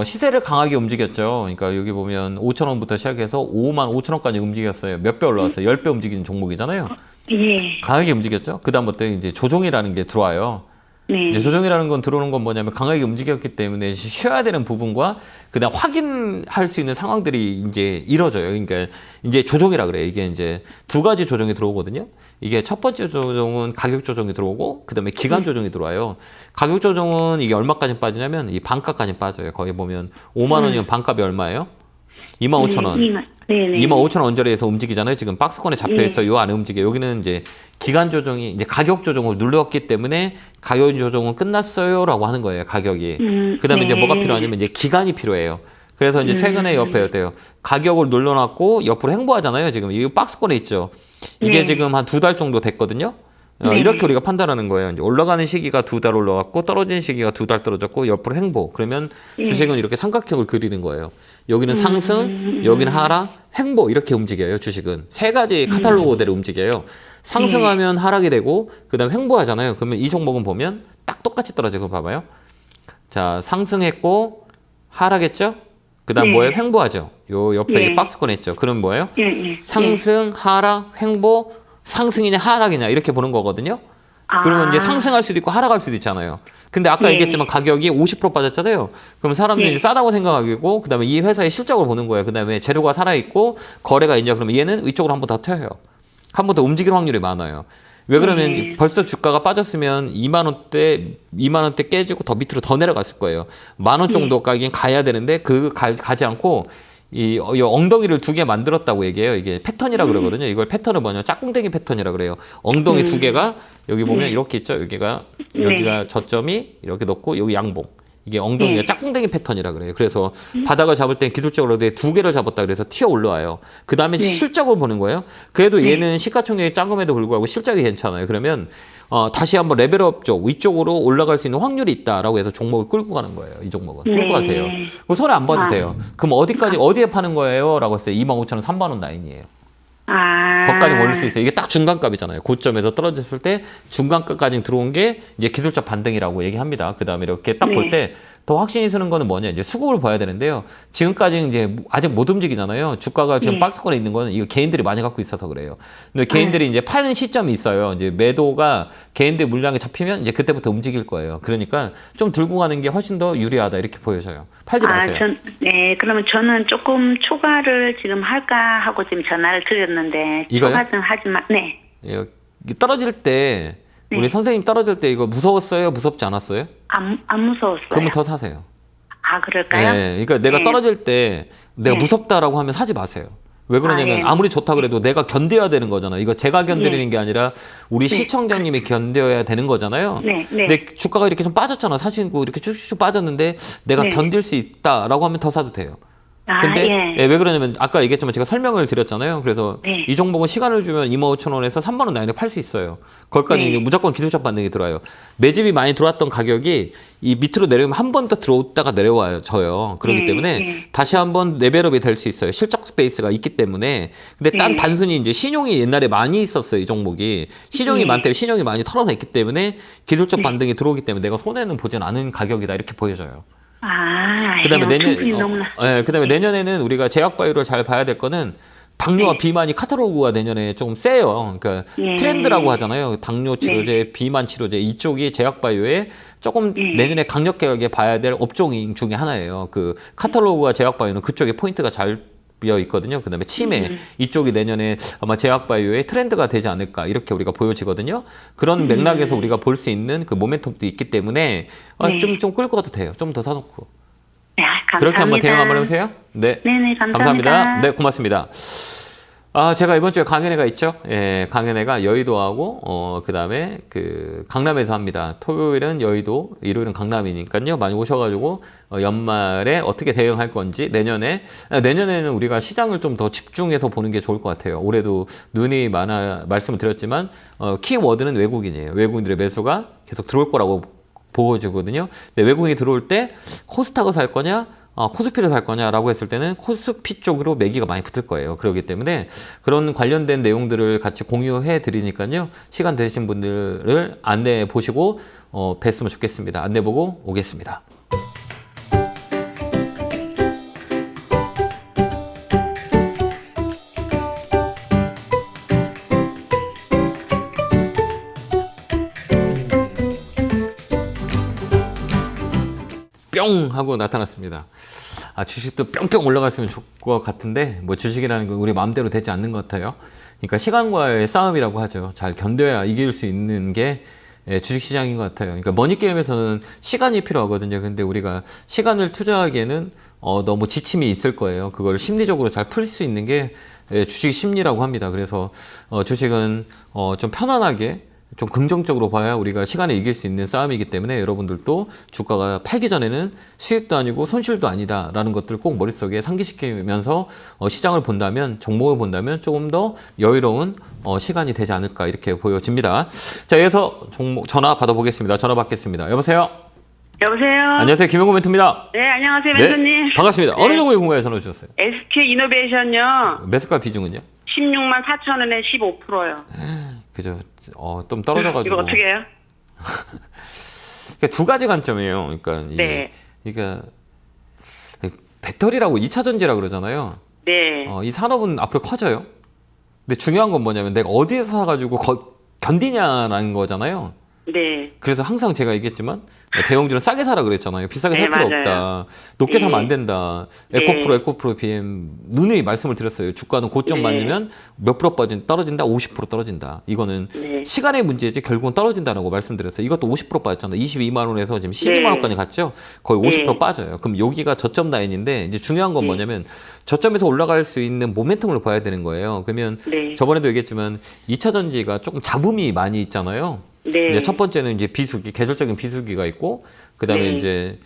시세를 강하게 움직였죠. 그러니까 여기 보면 5,000원부터 시작해서 55,000원까지 움직였어요. 몇 배 올라왔어요? 10배 움직이는 종목이잖아요. 예. 강하게 움직였죠. 그다음부터 이제 조정이라는 게 들어와요. 네. 이제 조정이라는 건 들어오는 건 뭐냐면 강하게 움직였기 때문에 쉬어야 되는 부분과 그다음 확인할 수 있는 상황들이 이제 이뤄져요. 그러니까 이제 조정이라 그래요. 이게 이제 두 가지 조정이 들어오거든요. 이게 첫 번째 조정은 가격 조정이 들어오고 그다음에 기간 조정이 들어와요. 가격 조정은 이게 얼마까지 빠지냐면 이 반값까지 빠져요. 거기 보면 5만 원이면 반값이 얼마예요? 25,000원. 네네. 25,000원 언저리에서 움직이잖아요. 지금 박스권에 잡혀 있어. 요 안에 움직여. 여기는 이제 기간 조정이 이제 가격 조정을 눌렀기 때문에 가격 조정은 끝났어요라고 하는 거예요. 가격이. 그다음에 이제 뭐가 필요하냐면 이제 기간이 필요해요. 그래서 이제 최근에 옆에 어때요? 가격을 눌러놨고 옆으로 횡보하잖아요. 지금 이 박스권에 있죠. 이게 지금 한 2달 정도 됐거든요. 이렇게 우리가 판단하는 거예요. 이제 올라가는 시기가 2달 올라갔고 떨어지는 시기가 2달 떨어졌고 옆으로 횡보. 그러면 주식은 이렇게 삼각형을 그리는 거예요. 여기는 상승, 여기는 하락, 횡보 이렇게 움직여요. 주식은 세 가지 카탈로그대로 움직여요. 상승하면 하락이 되고 그다음 횡보하잖아요. 그러면 이 종목은 보면 딱 똑같이 떨어져요. 그거 봐봐요. 자, 상승했고 하락했죠? 그다음 뭐예요? 횡보하죠. 요 옆에 박스권 있죠. 그럼 뭐예요? 상승, 하락, 횡보, 상승이냐 하락이냐 이렇게 보는 거거든요. 그러면 이제 상승할 수도 있고 하락할 수도 있잖아요. 근데 아까 얘기했지만 가격이 50% 빠졌잖아요. 그럼 사람들이 이제 싸다고 생각하고 그다음에 이 회사의 실적을 보는 거예요. 그다음에 재료가 살아있고 거래가 있냐 그러면 얘는 이쪽으로 한 번 더 튀어요. 한 번 더 움직일 확률이 많아요. 왜 그러면 벌써 주가가 빠졌으면 2만 원대 깨지고 더 밑으로 더 내려갔을 거예요. 10,000원 정도까지 가야 되는데 가지 않고 이 엉덩이를 두 개 만들었다고 얘기해요. 이게 패턴이라 그러거든요. 이걸 패턴을 뭐냐 짝꿍댕이 패턴이라 그래요. 엉덩이 두 개가 여기 보면 이렇게 있죠. 여기가 저점이 이렇게 놓고 여기 양봉 이게 엉덩이가 네. 짝꿍댕이 패턴이라 그래요. 그래서 바닥을 잡을 땐 기술적으로 두 개를 잡았다 그래서 튀어 올라와요. 그 다음에 네. 실적을 보는 거예요. 그래도 네. 얘는 시가총액이 작음에도 불구하고 실적이 괜찮아요. 그러면 다시 한번 레벨업 쪽 위쪽으로 올라갈 수 있는 확률이 있다라고 해서 종목을 끌고 가는 거예요. 이 종목은 끌고 네. 가세요. 그럼 손에 안 봐도 아. 돼요. 그럼 어디까지 어디에 파는 거예요? 라고 했어요. 25,000원 3만 원 라인이에요. 아. 거기까지 올릴 수 있어요. 이게 딱 중간값이잖아요. 고점에서 떨어졌을 때 중간값까지 들어온 게 이제 기술적 반등이라고 얘기합니다. 그 다음에 이렇게 딱 볼 때 더 확신이 쓰는 거는 뭐냐, 이제 수급을 봐야 되는데요. 지금까지 이제 아직 못 움직이잖아요. 주가가 지금 박스권에 있는 거는 이거 개인들이 많이 갖고 있어서 그래요. 근데 개인들이 이제 파는 시점이 있어요. 이제 매도가 개인들 물량이 잡히면 이제 그때부터 움직일 거예요. 그러니까 좀 들고 가는 게 훨씬 더 유리하다 이렇게 보여져요. 팔지 마세요. 네, 그러면 저는 조금 초과를 지금 할까 하고 지금 전화를 드렸는데 이거요? 초과 좀 하지 마. 네. 예, 이게 떨어질 때 우리 선생님 떨어질 때 이거 무서웠어요? 무섭지 않았어요? 안 무서웠어요. 그러면 더 사세요. 아, 그럴까요? 네, 그러니까 내가 네. 떨어질 때 내가 네. 무섭다라고 하면 사지 마세요. 왜 그러냐면 예. 아무리 좋다 그래도 내가 견뎌야 되는 거잖아요. 이거 제가 견디는 게 아니라 우리 시청자님이 견뎌야 되는 거잖아요. 네, 네. 근데 주가가 이렇게 좀 빠졌잖아. 사신고 이렇게 쭉쭉 빠졌는데 내가 네. 견딜 수 있다라고 하면 더 사도 돼요. 아, 근데 예. 왜 그러냐면 아까 얘기했지만 제가 설명을 드렸잖아요. 그래서 네. 이 종목은 시간을 주면 25,000원에서 3만 원 라인에 팔 수 있어요. 거기까지 네. 이제 무조건 기술적 반등이 들어와요. 매집이 많이 들어왔던 가격이 이 밑으로 내려오면 한 번 더 들어오다가 내려와요. 저요. 그렇기 네, 때문에 네. 다시 한번 레벨업이 될 수 있어요. 실적 베이스가 있기 때문에. 근데 딴 네. 단순히 이제 신용이 옛날에 많이 있었어요. 이 종목이. 신용이 네. 많다면 신용이 많이 털어냈기 때문에 기술적 반등이 들어오기 때문에 내가 손해는 보진 않은 가격이다. 이렇게 보여져요. 아, 그다음에 충분히 너무나. 그다음에 내년에는 우리가 제약바이오를 잘 봐야 될 거는 당뇨와 비만이 카탈로그가 내년에 조금 세요. 그러니까 예. 트렌드라고 하잖아요. 당뇨 치료제, 비만 치료제 이쪽이 제약바이오에 조금 내년에 강력하게 봐야 될 업종 중에 하나예요. 그 카탈로그와 제약바이오는 그쪽에 포인트가 잘 비어 있거든요. 그다음에 치매 이쪽이 내년에 아마 제약바이오의 트렌드가 되지 않을까 이렇게 우리가 보여지거든요. 그런 맥락에서 우리가 볼 수 있는 그 모멘텀도 있기 때문에 좀 끌고 가도 돼요. 좀 더 사놓고. 네, 감사합니다. 그렇게 한번 대응 한번 해보세요. 네. 네네, 감사합니다. 네, 고맙습니다. 제가 이번 주에 강연회가 있죠. 예, 강연회가 여의도하고, 그 다음에 강남에서 합니다. 토요일은 여의도, 일요일은 강남이니까요. 많이 오셔가지고, 연말에 어떻게 대응할 건지, 내년에는 우리가 시장을 좀 더 집중해서 보는 게 좋을 것 같아요. 올해도 눈이 말씀을 드렸지만, 키워드는 외국인이에요. 외국인들의 매수가 계속 들어올 거라고 보여지거든요. 근데 외국인이 들어올 때 코스닥을 살 거냐, 코스피를 살 거냐라고 했을 때는 코스피 쪽으로 매기가 많이 붙을 거예요. 그렇기 때문에 그런 관련된 내용들을 같이 공유해 드리니까요. 시간 되신 분들을 안내해 보시고 뵀으면 좋겠습니다. 안내 보고 오겠습니다. 뿅 하고 나타났습니다. 주식도 뿅뿅 올라갔으면 좋을 것 같은데 뭐 주식이라는 건 우리 마음대로 되지 않는 것 같아요. 그러니까 시간과의 싸움이라고 하죠. 잘 견뎌야 이길 수 있는 게 주식시장인 것 같아요. 그러니까 머니게임에서는 시간이 필요하거든요. 근데 우리가 시간을 투자하기에는 너무 지침이 있을 거예요. 그걸 심리적으로 잘 풀 수 있는 게 주식 심리라고 합니다. 그래서 주식은 좀 편안하게 좀 긍정적으로 봐야 우리가 시간에 이길 수 있는 싸움이기 때문에 여러분들도 주가가 팔기 전에는 수익도 아니고 손실도 아니다라는 것들을 꼭 머릿속에 상기시키면서 시장을 본다면, 종목을 본다면 조금 더 여유로운 시간이 되지 않을까 이렇게 보여집니다. 자, 이어서 종목 전화 받아보겠습니다. 전화 받겠습니다. 여보세요? 여보세요? 안녕하세요. 김용구 멘토입니다. 네, 안녕하세요, 네, 멘토님. 반갑습니다. 네. 어느 종목에 공부해 전화 주셨어요? SK 이노베이션요. 매수가 비중은요? 16만 4천 원에 15%요. 그죠. 좀 떨어져가지고. 이거 어떻게 해요? 그러니까 두 가지 관점이에요. 그러니까 네. 그러니까 배터리라고 2차 전지라 그러잖아요. 네. 이 산업은 앞으로 커져요. 근데 중요한 건 뭐냐면 내가 어디에서 사가지고 견디냐라는 거잖아요. 네. 그래서 항상 제가 얘기했지만 대형주는 싸게 사라 그랬잖아요. 비싸게 살 네, 필요 맞아요. 없다. 높게 네. 사면 안 된다. 네. 에코프로 BM 누누이 말씀을 드렸어요. 주가는 고점 네. 맞으면 몇 프로 떨어진다? 50% 떨어진다. 이거는 네. 시간의 문제지 결국은 떨어진다라고 말씀드렸어요. 이것도 50% 빠졌잖아요. 22만 원에서 지금 12만 원까지 갔죠. 거의 50% 네. 빠져요. 그럼 여기가 저점 라인인데 이제 중요한 건 뭐냐면 저점에서 올라갈 수 있는 모멘텀을 봐야 되는 거예요. 그러면 네. 저번에도 얘기했지만 2차 전지가 조금 잡음이 많이 있잖아요. 네. 이제 첫 번째는 이제 비수기, 계절적인 비수기가 있고, 그 다음에 네. 이제,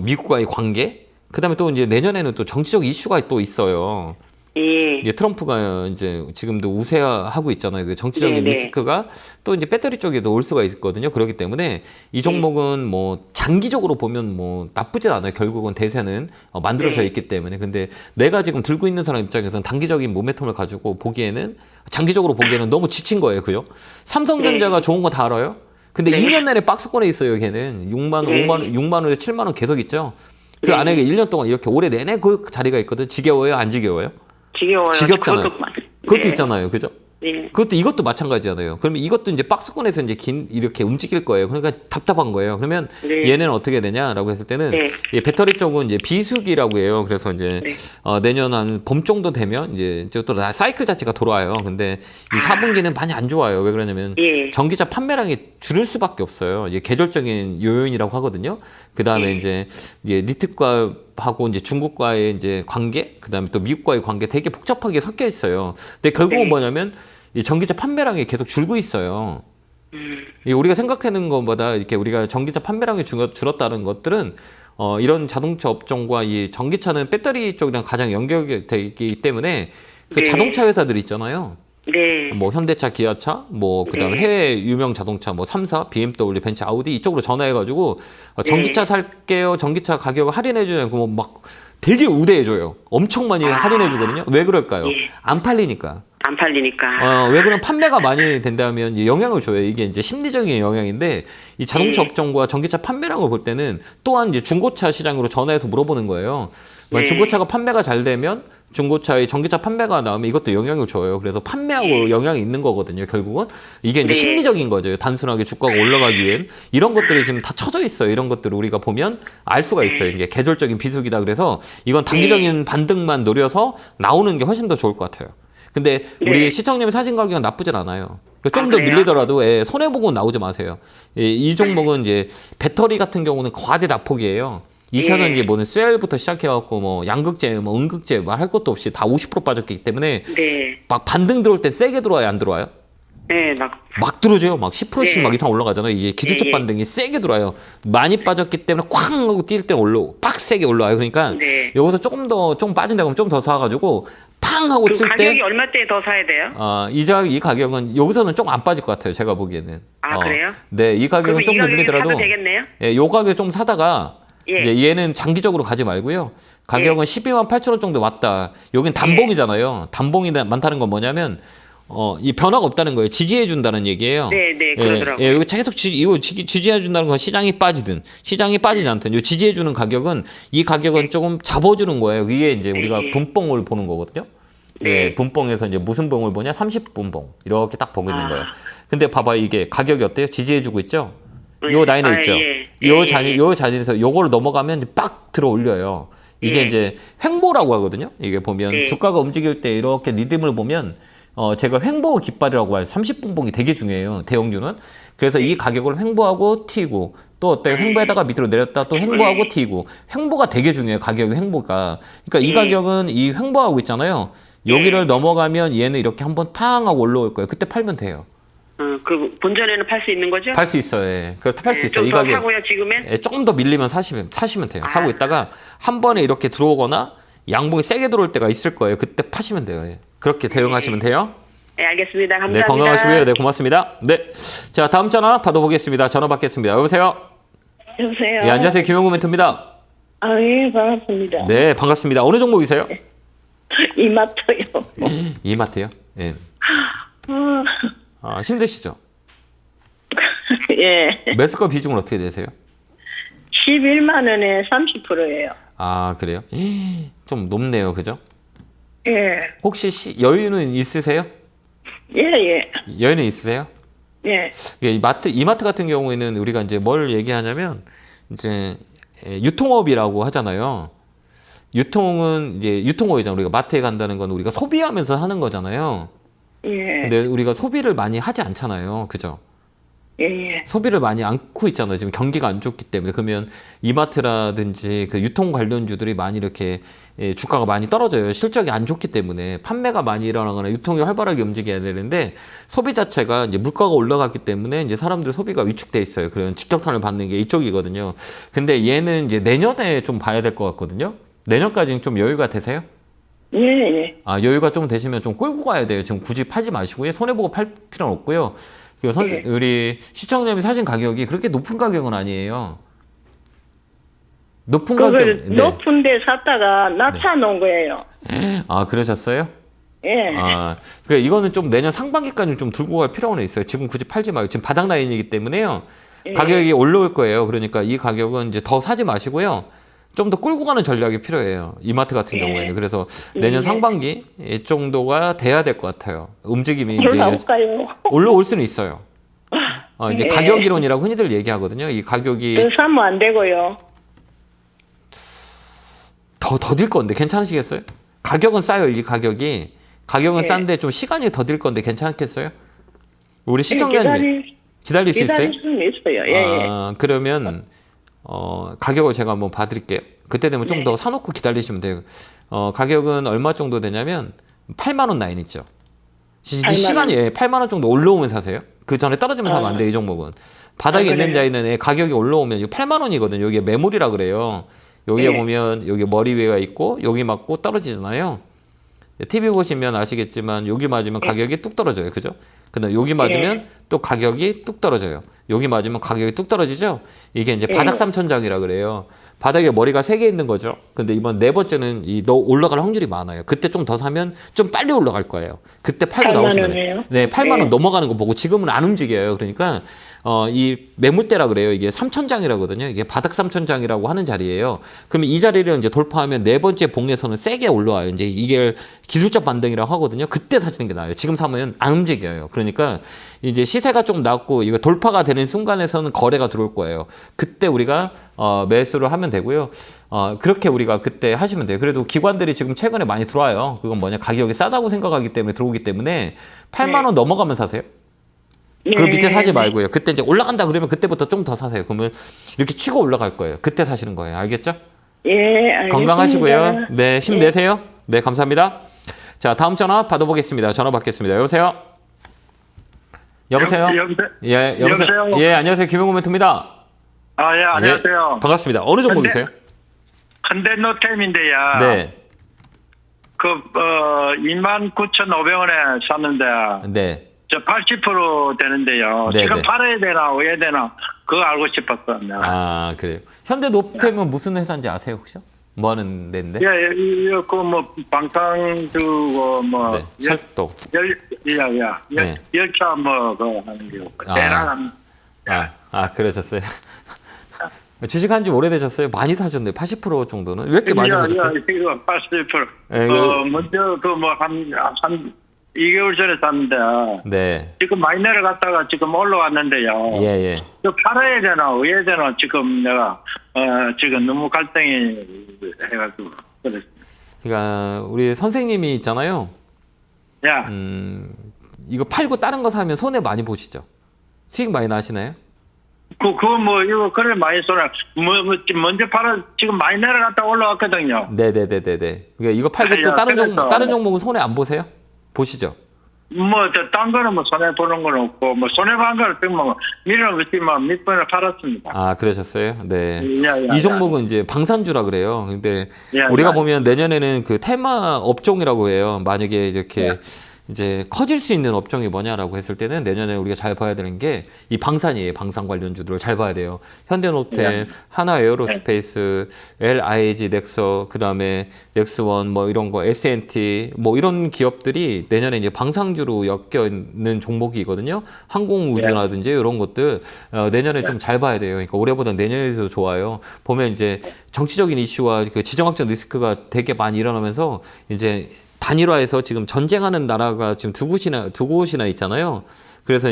미국과의 관계, 그다음에 또 이제 내년에는 또 정치적 이슈가 또 있어요. 예. 이제 트럼프가 이제 지금도 우세하고 있잖아요. 그 정치적인 네네. 리스크가 또 이제 배터리 쪽에도 올 수가 있거든요. 그렇기 때문에 이 종목은 뭐 장기적으로 보면 뭐 나쁘진 않아요. 결국은 대세는 만들어져 네. 있기 때문에. 근데 내가 지금 들고 있는 사람 입장에서는 단기적인 모멘텀을 가지고 보기에는 장기적으로 보기에는 너무 지친 거예요. 그요? 삼성전자가 좋은 거 다 알아요. 근데 네. 2년 내내 박스권에 있어요. 걔는 6만 원, 네. 5만 원, 6만 원에 7만 원 계속 있죠. 그 네. 안에 1년 동안 이렇게 올해 내내 그 자리가 있거든. 지겨워요? 안 지겨워요? 지겨워요. 지겹잖아요. 그것도 네. 있잖아요. 그죠? 네. 이것도 마찬가지잖아요. 그러면 이것도 이제 박스권에서 이제 이렇게 움직일 거예요. 그러니까 답답한 거예요. 그러면 네. 얘는 어떻게 되냐라고 했을 때는 네. 이 배터리 쪽은 이제 비수기라고 해요. 그래서 이제 네. 내년 한 봄 정도 되면 이제 또 사이클 자체가 돌아와요. 근데 이 4분기는 많이 안 좋아요. 왜 그러냐면 예. 전기차 판매량이 줄을 수밖에 없어요. 이게 계절적인 요인이라고 하거든요. 그 다음에 이제 니트과하고 이제 중국과의 이제 관계, 그 다음에 또 미국과의 관계 되게 복잡하게 섞여 있어요. 근데 결국은 네. 뭐냐면 이 전기차 판매량이 계속 줄고 있어요. 이 우리가 생각하는 것보다 이렇게 우리가 전기차 판매량이 줄었다는 것들은 이런 자동차 업종과 이 전기차는 배터리 쪽이랑 가장 연결이 되어 있기 때문에 그 네. 자동차 회사들 있잖아요. 네. 뭐 현대차, 기아차, 뭐 그다음에 네. 해외 유명 자동차, 뭐 3사, BMW, 벤츠, 아우디 이쪽으로 전화해가지고 전기차 살게요, 전기차 가격을 할인해줘요. 그막 되게 우대해줘요. 엄청 많이 할인해주거든요. 왜 그럴까요? 예. 안 팔리니까. 안 팔리니까. 왜 그러면 판매가 많이 된다면 이제 영향을 줘요. 이게 이제 심리적인 영향인데 이 자동차 네. 업종과 전기차 판매량을 볼 때는 또한 이제 중고차 시장으로 전화해서 물어보는 거예요. 네. 중고차가 판매가 잘 되면 중고차의 전기차 판매가 나오면 이것도 영향을 줘요. 그래서 판매하고 영향이 있는 거거든요. 결국은 이게 이제 네. 심리적인 거죠. 단순하게 주가가 올라가기 위한 이런 것들이 지금 다 쳐져 있어요. 이런 것들을 우리가 보면 알 수가 있어요. 이게 계절적인 비수기다. 그래서 이건 단기적인 반등만 노려서 나오는 게 훨씬 더 좋을 것 같아요. 근데 우리 네. 시청님 사신 가격은 나쁘진 않아요. 좀 더 그래요? 밀리더라도 손해보고 나오지 마세요. 이 종목은 이제 배터리 같은 경우는 과대 낙폭이에요. 2차는 예. 이제 뭐는 셀부터 시작해갖고 뭐 양극재, 뭐 음극재 말할 것도 없이 다 50% 빠졌기 때문에 네. 막 반등 들어올 때 세게 들어와요, 안 들어와요? 네. 막 들어줘요. 막 10%씩 네. 막 이상 올라가잖아요. 이게 기술적 예. 반등이 세게 들어와요. 많이 빠졌기 때문에 쾅 하고 뛸 때 빡세게 올라와요. 그러니까 네. 여기서 좀 빠진다 그러면 좀 더 사가지고 팡 하고 그 칠 가격이 때 얼마대에 더 사야 돼요? 이 가격은 여기서는 좀 안 빠질 것 같아요. 제가 보기에는. 그래요? 네, 이 그럼 가격은 이 좀 더 가격에 밀리더라도 사도 되겠네요? 예, 요 가격에 좀 사다가 예. 이제 얘는 장기적으로 가지 말고요. 가격은 12만 8천 원 정도 왔다. 여긴 단봉이잖아요. 단봉이 많다는 건 뭐냐면 이 변화가 없다는 거예요. 지지해 준다는 얘기예요. 네, 네, 그러더라고요. 예, 이거 계속 지지해 준다는 건 시장이 빠지든 시장이 빠지지 않든 요 지지해 주는 가격은 이 가격은 조금 잡아주는 거예요. 이게 이제 우리가 네. 분봉을 보는 거거든요. 네. 예, 분봉에서 이제 무슨 봉을 보냐? 30분봉. 이렇게 딱 보고 있는 거예요. 근데 봐봐 이게 가격이 어때요? 지지해 주고 있죠? 요 라인에 있죠? 예. 요 예. 자리에서 요거를 넘어가면 이제 빡 들어 올려요. 이게 예. 이제 횡보라고 하거든요. 이게 보면 예. 주가가 움직일 때 이렇게 리듬을 보면 제가 횡보 깃발이라고 할 30분봉이 되게 중요해요. 대형주는. 그래서 이 가격을 횡보하고 튀고 또 어때요? 횡보에다가 밑으로 내렸다 또 횡보하고 튀고 횡보가 되게 중요해요. 가격의 횡보가. 그러니까 이 가격은 이 횡보하고 있잖아요. 여기를 넘어가면 얘는 이렇게 한번 탕 하고 올라올 거예요. 그때 팔면 돼요. 그 본전에는 팔 수 있는 거죠? 팔 수 있어요. 예. 그걸 팔 수 있어요. 이 좀더 가격. 사고요, 지금은? 예, 조금 더 밀리면 사시면 돼요. 사고 있다가 한 번에 이렇게 들어오거나 양봉이 세게 들어올 때가 있을 거예요. 그때 파시면 돼요. 예. 그렇게 대응하시면 돼요. 네, 알겠습니다. 감사합니다. 네, 건강하시고요. 네, 고맙습니다. 네. 자, 다음 전화 받아보겠습니다. 전화 받겠습니다. 여보세요? 여보세요. 예, 안녕하세요. 김영구 멘토입니다. 예, 반갑습니다. 네, 반갑습니다. 어느 종목이세요? 이마트요. 이마트요? 예. 힘드시죠? 예. 매수가 비중은 어떻게 되세요? 11만 원에 30%예요. 그래요? 좀 높네요. 그죠? 예. 혹시 여유는 있으세요? 예, 예. 여유는 있으세요? 예. 예, 이마트 같은 경우에는 우리가 이제 뭘 얘기하냐면 이제 유통업이라고 하잖아요. 유통은 이제 유통업이잖아요. 우리가 마트에 간다는 건 우리가 소비하면서 하는 거잖아요. 예. 근데 우리가 소비를 많이 하지 않잖아요. 그죠? 예, 예. 소비를 많이 않고 있잖아요. 지금 경기가 안 좋기 때문에. 그러면 이마트라든지 그 유통 관련주들이 많이 이렇게 주가가 많이 떨어져요. 실적이 안 좋기 때문에 판매가 많이 일어나거나 유통이 활발하게 움직여야 되는데 소비 자체가 이제 물가가 올라갔기 때문에 이제 사람들 소비가 위축돼 있어요. 그런 직격탄을 받는 게 이쪽이거든요. 근데 얘는 이제 내년에 좀 봐야 될 것 같거든요. 내년까지는 좀 여유가 되세요? 예, 예. 아, 여유가 좀 되시면 좀 끌고 가야 돼요. 지금 굳이 팔지 마시고요. 손해보고 팔 필요는 없고요. 네. 우리 시청자님이 사신 가격이 그렇게 높은 가격은 아니에요. 높은 가격. 그걸 높은 데 샀다가 낮춰 놓은 거예요. 아, 그러셨어요? 예. 아, 이거는 좀 내년 상반기까지 좀 들고 갈 필요는 있어요. 지금 굳이 팔지 말고 지금 바닥 라인이기 때문에요. 예. 가격이 올라올 거예요. 그러니까 이 가격은 이제 더 사지 마시고요. 좀 더 끌고 가는 전략이 필요해요. 이마트 같은 예. 경우에는. 그래서 내년 예. 상반기 이 정도가 돼야 될 것 같아요. 움직임이 이제 올라올까요? 올라올 수는 있어요. 이제 예. 가격 이론이라고 흔히들 얘기하거든요. 이 가격이 더 사면 안 되고요. 더딜 건데 괜찮으시겠어요? 가격은 싸요. 이 가격은 예. 싼데 좀 시간이 더딜 건데 괜찮겠어요? 우리 시청자님 기다릴 수 있어요? 기다릴 수는 있어요. 예, 예. 아, 그러면 가격을 제가 한번 봐드릴게요. 그때 되면 좀 네. 더 사놓고 기다리시면 돼요. 가격은 얼마 정도 되냐면 8만 원 라인 있죠. 8만 원. 시간이 8만 원 정도 올라오면 사세요. 그 전에 떨어지면 사면 안 돼요. 이 종목은. 바닥에 아, 있는 그래요? 자리는 가격이 올라오면 이거 8만 원이거든요. 여기에 매물이라 그래요. 여기에 네. 보면 여기 머리 위에가 있고 여기 맞고 떨어지잖아요. TV 보시면 아시겠지만 여기 맞으면 가격이 뚝 떨어져요. 그죠? 근데 여기 맞으면 또 가격이 뚝 떨어져요. 여기 맞으면 가격이 뚝 떨어지죠? 이게 이제 바닥 삼천장이라 그래요. 바닥에 머리가 3개 있는 거죠. 근데 이번 네 번째는 너 올라갈 확률이 많아요. 그때 좀 더 사면 좀 빨리 올라갈 거예요. 그때 팔고 8만 나오시면 원이에요? 돼요. 네, 8만 원 네. 넘어가는 거 보고 지금은 안 움직여요. 그러니까 이 매물대라 그래요. 이게 삼천장이라거든요. 이게 바닥 삼천장이라고 하는 자리예요. 그러면 이 자리를 이제 돌파하면 네 번째 봉에서는 세게 올라와요. 이제 이게 기술적 반등이라고 하거든요. 그때 사시는 게 나아요. 지금 사면 안 움직여요. 그러니까 이제 시세가 좀 낮고 이거 돌파가 되는 순간에서는 거래가 들어올 거예요. 그때 우리가 매수를 하면 되고요. 그렇게 우리가 그때 하시면 돼요. 그래도 기관들이 지금 최근에 많이 들어와요. 그건 뭐냐, 가격이 싸다고 생각하기 때문에 들어오기 때문에 8만 원 넘어가면 사세요. 그 밑에 사지 말고요. 그때 이제 올라간다 그러면 그때부터 좀 더 사세요. 그러면 이렇게 치고 올라갈 거예요. 그때 사시는 거예요. 알겠죠? 예, 알겠습니다. 건강하시고요. 네, 힘내세요. 네, 감사합니다. 자, 다음 전화 받아보겠습니다. 전화 받겠습니다. 여보세요? 여보세요? 예, 여보세요? 여보세요? 예, 안녕하세요. 김용호 멘토입니다. 아, 예, 안녕하세요. 예, 반갑습니다. 어느 종목이세요? 현대노템인데요. 네, 29,500원에 샀는데, 네. 저 80% 되는데요. 네, 지금 네. 팔아야 되나, 왜 되나, 그거 알고 싶었어요. 내가. 아, 그래요. 현대노템은 무슨 회사인지 아세요, 혹시? 뭐 하는 데인데? 예, 방탄주고, 네, 철도. 네. 열차 그거 하는 게, 아. 대란. 그러셨어요? 주식한 지 오래되셨어요? 많이 사셨네요. 80% 정도는. 왜 이렇게 많이 사셨어요? 이거 80%. 예, 먼저 한 2개월 전에 샀는데, 네. 지금 많이 내려갔다가 지금 올라왔는데요. 예, 예. 저 팔아야 되나, 왜 되나, 지금 내가, 지금 너무 갈등이 해가지고. 그래서. 그러니까 우리 선생님이 있잖아요. 야, 이거 팔고 다른 거 사면 손해 많이 보시죠? 수익 많이 나시나요? 이거, 그래, 많이 쏘나. 먼저 팔아, 지금 많이 내려갔다 올라왔거든요. 네네네네네. 그러니까 이거 팔고 또 다른 종목은 손해 안 보세요? 보시죠. 딴 거는 손해보는 건 없고, 손해보는 거는 정말 밀어붙이면 밑번을 팔았습니다. 아, 그러셨어요? 네. 야, 이 종목은 이제 방산주라 그래요. 근데 야, 우리가 야. 보면 내년에는 그 테마 업종이라고 해요. 만약에 이렇게 이제 커질 수 있는 업종이 뭐냐라고 했을 때는 내년에 우리가 잘 봐야 되는 게 이 방산이에요. 방산 관련주들을 잘 봐야 돼요. 현대노템, 하나에어로스페이스, LIG, 넥서, 그다음에 넥스원 뭐 이런 거, S&T 뭐 이런 기업들이 내년에 이제 방산주로 엮여 있는 종목이거든요. 항공우주라든지 이런 것들 내년에 좀 잘 봐야 돼요. 그러니까 올해보다 내년에도 좋아요. 보면 이제 정치적인 이슈와 그 지정학적 리스크가 되게 많이 일어나면서 이제 단일화해서 지금 전쟁하는 나라가 지금 두 곳이나 있잖아요. 그래서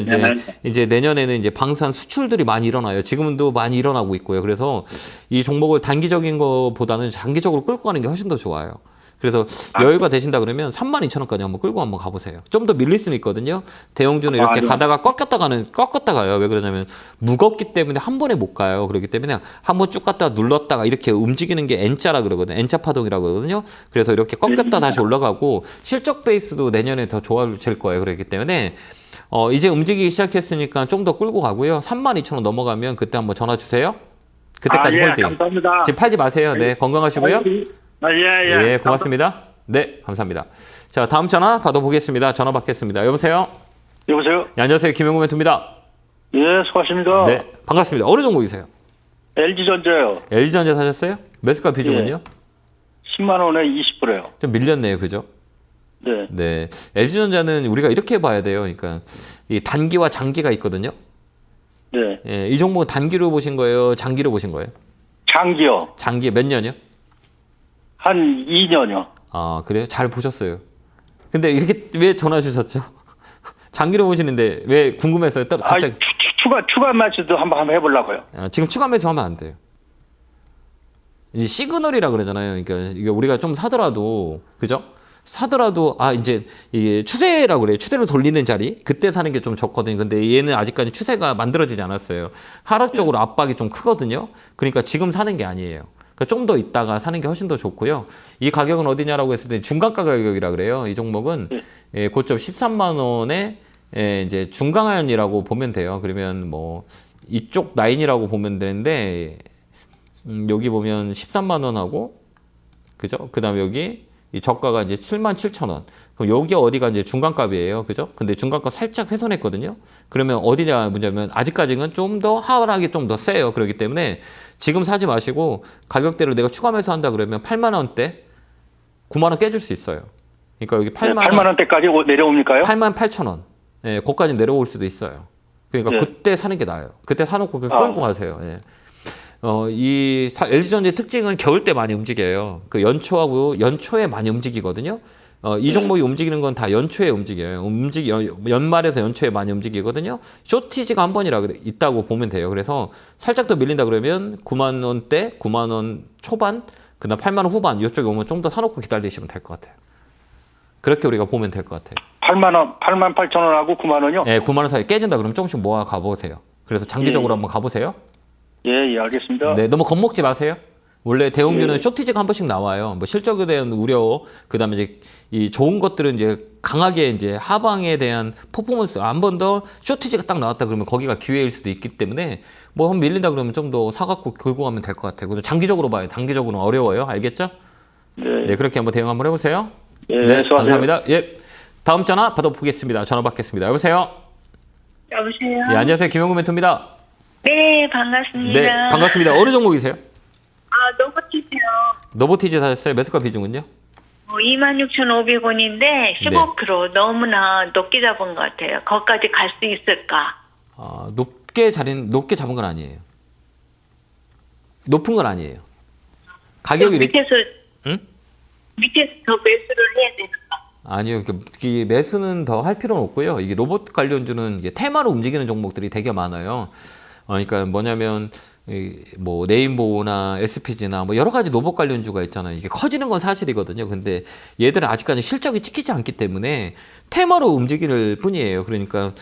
이제 내년에는 이제 방산 수출들이 많이 일어나요. 지금도 많이 일어나고 있고요. 그래서 이 종목을 단기적인 것보다는 장기적으로 끌고 가는 게 훨씬 더 좋아요. 그래서 여유가 되신다 그러면 32,000원까지 한번 끌고 한번 가보세요. 좀 더 밀릴 수는 있거든요. 대형주는 이렇게 네. 가다가 꺾였다 가요. 왜 그러냐면 무겁기 때문에 한 번에 못 가요. 그렇기 때문에 한번 쭉 갔다가 눌렀다가 이렇게 움직이는 게 N자라 그러거든요. N자 파동이라고 그러거든요. 그래서 이렇게 꺾였다 다시 올라가고 실적 베이스도 내년에 더 좋아질 거예요. 그렇기 때문에 이제 움직이기 시작했으니까 좀 더 끌고 가고요. 32,000원 넘어가면 그때 한번 전화 주세요. 그때까지 예, 홀딩. 감사합니다. 지금 팔지 마세요. 네, 건강하시고요. 예. 예, 고맙습니다. 네, 감사합니다. 자, 다음 전화 받아보겠습니다. 전화 받겠습니다. 여보세요? 여보세요? 네, 안녕하세요. 김영구 멘토입니다. 예, 수고하십니다. 네, 반갑습니다. 어느 종목이세요? LG전자요. LG전자 사셨어요? 매수가 비중은요? 10만 원에 20%요. 좀 밀렸네요. 그죠? 네. 네. LG전자는 우리가 이렇게 봐야 돼요. 그러니까 이 단기와 장기가 있거든요. 네. 예, 이 종목은 단기로 보신 거예요? 장기로 보신 거예요? 장기요. 장기 몇 년이요? 한 2년요. 아, 그래요? 잘 보셨어요. 근데 이렇게 왜 전화 주셨죠? 장기로 보시는데 왜 궁금했어요? 갑자기. 추가 매수도 한번 해보려고요. 지금 추가 매수하면 안 돼요. 이제 시그널이라 그러잖아요. 그러니까 이게 우리가 좀 사더라도 그죠? 사더라도 이제 이게 추세라고 그래요. 추세를 돌리는 자리 그때 사는 게 좀 좋거든요. 근데 얘는 아직까지 추세가 만들어지지 않았어요. 하락적으로 압박이 좀 크거든요. 그러니까 지금 사는 게 아니에요. 그러니까 좀 더 있다가 사는 게 훨씬 더 좋고요. 이 가격은 어디냐라고 했을 때 중간가 가격이라 그래요. 이 종목은 고점 13만 원에 이제 중강하연이라고 보면 돼요. 그러면 뭐 이쪽 라인이라고 보면 되는데 여기 보면 13만 원하고 그죠? 그다음에 여기 이 저가가 이제 77,000원. 그럼 여기 어디가 이제 중간값이에요. 그죠? 근데 중간값 살짝 훼손했거든요. 그러면 어디냐 문제면 아직까지는 좀 더 하락이 좀 더 세요. 그렇기 때문에 지금 사지 마시고 가격대를 내가 추가 매수한다 그러면 8만 원대 9만 원 깨줄 수 있어요. 그러니까 여기 8만 원대까지 내려옵니까요? 8만 8천 원. 예, 거기까지 내려올 수도 있어요. 그러니까 네. 그때 사는 게 나아요. 그때 사놓고 끌고 가세요. 예. 이 LG전자의 특징은 겨울 때 많이 움직여요. 그 연초에 많이 움직이거든요. 이 종목이 움직이는 건 다 연초에 움직여요. 연말에서 연초에 많이 움직이거든요. 쇼티지가 한 번이라 있다고 보면 돼요. 그래서 살짝 더 밀린다 그러면 9만 원대, 9만 원 초반, 그다음 8만 원 후반 이쪽에 오면 좀 더 사놓고 기다리시면 될 것 같아요. 그렇게 우리가 보면 될 것 같아요. 8만 8천 원하고 9만 원이요? 네, 9만 원 사이 깨진다 그러면 조금씩 모아 가보세요. 그래서 장기적으로 한번 가보세요. 예, 알겠습니다. 네, 너무 겁먹지 마세요. 원래 대형주는 쇼티지가 한 번씩 나와요. 뭐 실적에 대한 우려, 그다음에 이제 이 좋은 것들은 이제 강하게 이제 하방에 대한 퍼포먼스 한 번 더 쇼티지가 딱 나왔다 그러면 거기가 기회일 수도 있기 때문에 뭐 한번 밀린다 그러면 좀 더 사갖고 긁고 가면 될 것 같아요. 그래서 장기적으로 봐요. 단기적으로는 어려워요. 알겠죠? 네, 그렇게 한번 대응 한번 해보세요. 예, 네, 수고하세요. 감사합니다. 예, 다음 전화 받아보겠습니다. 전화 받겠습니다. 여보세요. 여보세요? 예, 안녕하세요. 김영구 멘토입니다. 네, 반갑습니다. 네, 반갑습니다. 어느 종목이세요? 너버티세요. 노보티지 사셨어요? 매수가 비중은요? 26,500원인데 15% 너무나 높게 잡은 것 같아요. 거기까지 갈 수 있을까? 높게 잡은 건 아니에요. 높은 건 아니에요. 가격이 밑에서 응? 밑에서 더 매수를 해야 되는가? 아니요. 이 매수는 더 할 필요는 없고요. 이게 로봇 관련주는 이게 테마로 움직이는 종목들이 되게 많아요. 그러니까 뭐냐면 뭐 네임보나 SPG나 뭐 여러 가지 로봇 관련주가 있잖아요. 이게 커지는 건 사실이거든요. 근데 얘들은 아직까지 실적이 찍히지 않기 때문에 테마로 움직일 뿐이에요. 그러니까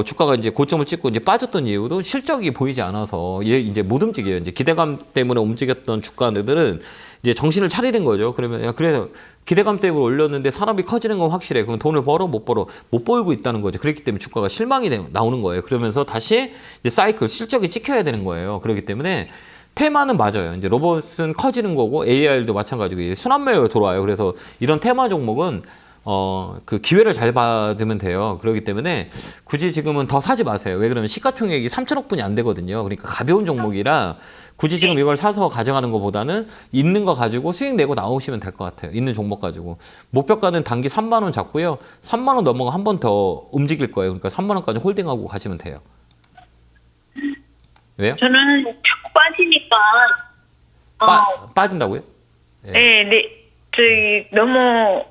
주가가 이제 고점을 찍고 이제 빠졌던 이유도 실적이 보이지 않아서 얘 이제 못 움직여요. 이제 기대감 때문에 움직였던 주가들은 이제 정신을 차리는 거죠. 그러면 야, 그래서 기대감 때문에 올렸는데 산업이 커지는 건 확실해. 그럼 돈을 벌어 못 벌고 있다는 거죠. 그렇기 때문에 주가가 실망이 나오는 거예요. 그러면서 다시 이제 사이클 실적이 찍혀야 되는 거예요. 그렇기 때문에 테마는 맞아요. 이제 로봇은 커지는 거고 AI도 마찬가지고 순환매로 돌아와요. 그래서 이런 테마 종목은 그 기회를 잘 받으면 돼요. 그렇기 때문에 굳이 지금은 더 사지 마세요. 왜 그러면 시가총액이 3천억 분이 안 되거든요. 그러니까 가벼운 종목이라 굳이 지금 이걸 사서 가져가는 것보다는 있는 거 가지고 수익 내고 나오시면 될 것 같아요. 있는 종목 가지고. 목표가는 단기 3만 원 잡고요. 3만 원 넘어가 한 번 더 움직일 거예요. 그러니까 3만 원까지 홀딩하고 가시면 돼요. 왜요? 저는 자꾸 빠지니까 빠진다고요? 네. 저희 너무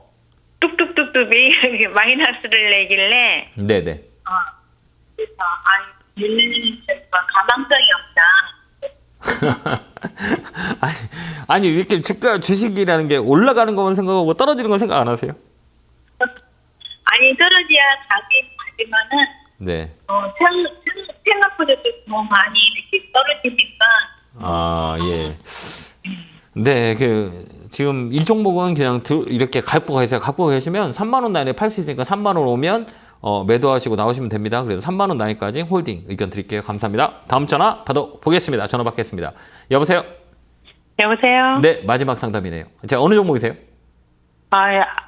뚝뚝뚝뚝 매일 마이너스를 내길래 네네. 그래서 밀리는 가망성이 없다. 아니 이렇게 주식이라는 게 올라가는 것만 생각하고 떨어지는 건 생각 안 하세요? 아니 떨어져야 가긴 가지만은 네. 생각보다 너무 많이 이렇게 떨어지니까. 아 예. 네, 지금 이 종목은 그냥 이렇게 갖고 계시면 3만 원 라인에 팔 수 있으니까 3만 원 오면 매도하시고 나오시면 됩니다. 그래서 3만 원 라인까지 홀딩 의견 드릴게요. 감사합니다. 다음 전화 받아보겠습니다. 전화 받겠습니다. 여보세요? 여보세요? 네, 마지막 상담이네요. 자, 어느 종목이세요?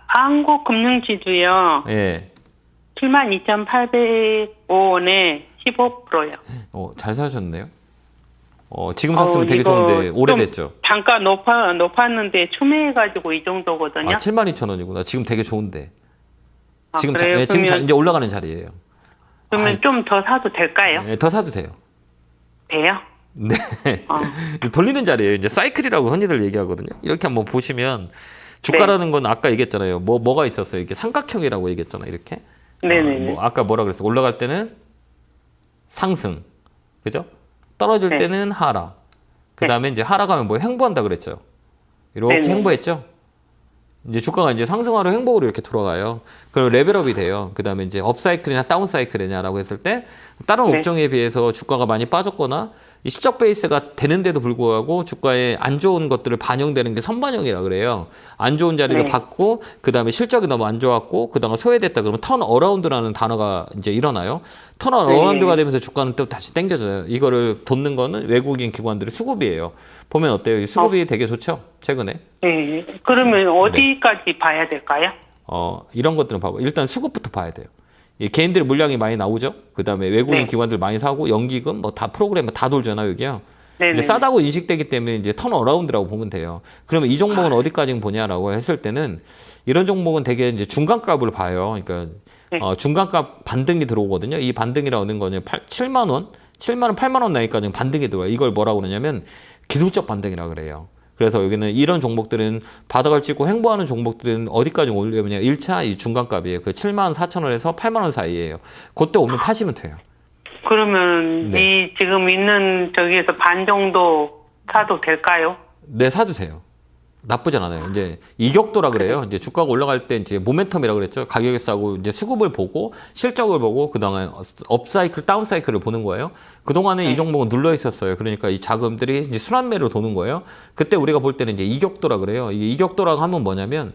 한국금융지주요. 예. 72,805원에 15%요. 잘 사셨네요. 지금 샀으면 되게 좋은데 오래됐죠. 단가 높았는데 추매해가지고 이 정도거든요. 72,000원이구나. 지금 되게 좋은데. 지금 그래요? 지금 그러면, 이제 올라가는 자리예요. 그러면 좀 더 사도 될까요? 더 사도 돼요. 돼요? 네. 돌리는 자리예요. 이제 사이클이라고 흔히들 얘기하거든요. 이렇게 한번 보시면 주가라는 건 아까 얘기했잖아요. 뭐가 있었어요? 이게 삼각형이라고 얘기했잖아요. 이렇게. 네네. 아까 뭐라 그랬어요? 올라갈 때는 상승. 그죠? 떨어질 네. 때는 하락. 그다음에 이제 하락하면 뭐 횡보한다 그랬죠. 이렇게 네네. 횡보했죠. 이제 주가가 이제 상승하로 횡보로 이렇게 돌아가요. 그럼 레벨업이 돼요. 그다음에 이제 업사이클이냐 다운사이클이냐라고 했을 때 다른 네. 업종에 비해서 주가가 많이 빠졌거나 이 실적 베이스가 되는데도 불구하고 주가에 안 좋은 것들을 반영되는 게 선반영이라 그래요. 안 좋은 자리를 네. 받고 그다음에 실적이 너무 안 좋았고 그다음에 소외됐다 그러면 턴 어라운드라는 단어가 이제 일어나요. 턴 어라운드가 되면서 주가는 또 다시 당겨져요. 이거를 돋는 거는 외국인 기관들의 수급이에요. 보면 어때요? 이 수급이 되게 좋죠? 최근에. 네. 그러면 어디까지 봐야 될까요? 이런 것들은 봐봐. 일단 수급부터 봐야 돼요. 이 개인들 물량이 많이 나오죠. 그다음에 외국인 네. 기관들 많이 사고 연기금 뭐 다 프로그램 다 돌잖아요, 여기요. 네네. 이제 싸다고 인식되기 때문에 이제 턴 어라운드라고 보면 돼요. 그러면 이 종목은 어디까지 보냐라고 했을 때는 이런 종목은 되게 이제 중간값을 봐요. 그러니까 네. 중간값 반등이 들어오거든요. 이 반등이라고 하는 거는 7만 원, 8만 원 나이까지 반등이 들어와요. 이걸 뭐라고 그러냐면 기술적 반등이라 그래요. 그래서 여기는 이런 종목들은 바닥을 찍고 횡보하는 종목들은 어디까지 올려면 1차 이 중간값이에요. 그 7만 4천 원에서 8만 원 사이예요. 그때 오면 파시면 돼요. 그러면 네. 이 지금 있는 저기에서 반 정도 사도 될까요? 네, 사도 돼요. 나쁘진 않아요. 이제 이격도라 그래요. 이제 주가가 올라갈 때 이제 모멘텀이라 그랬죠. 가격에 싸고 이제 수급을 보고 실적을 보고 그다음에 업사이클, 다운사이클을 보는 거예요. 그동안에 이 종목은 눌러 있었어요. 그러니까 이 자금들이 이제 순환매로 도는 거예요. 그때 우리가 볼 때는 이제 이격도라 그래요. 이게 이격도라고 하면 뭐냐면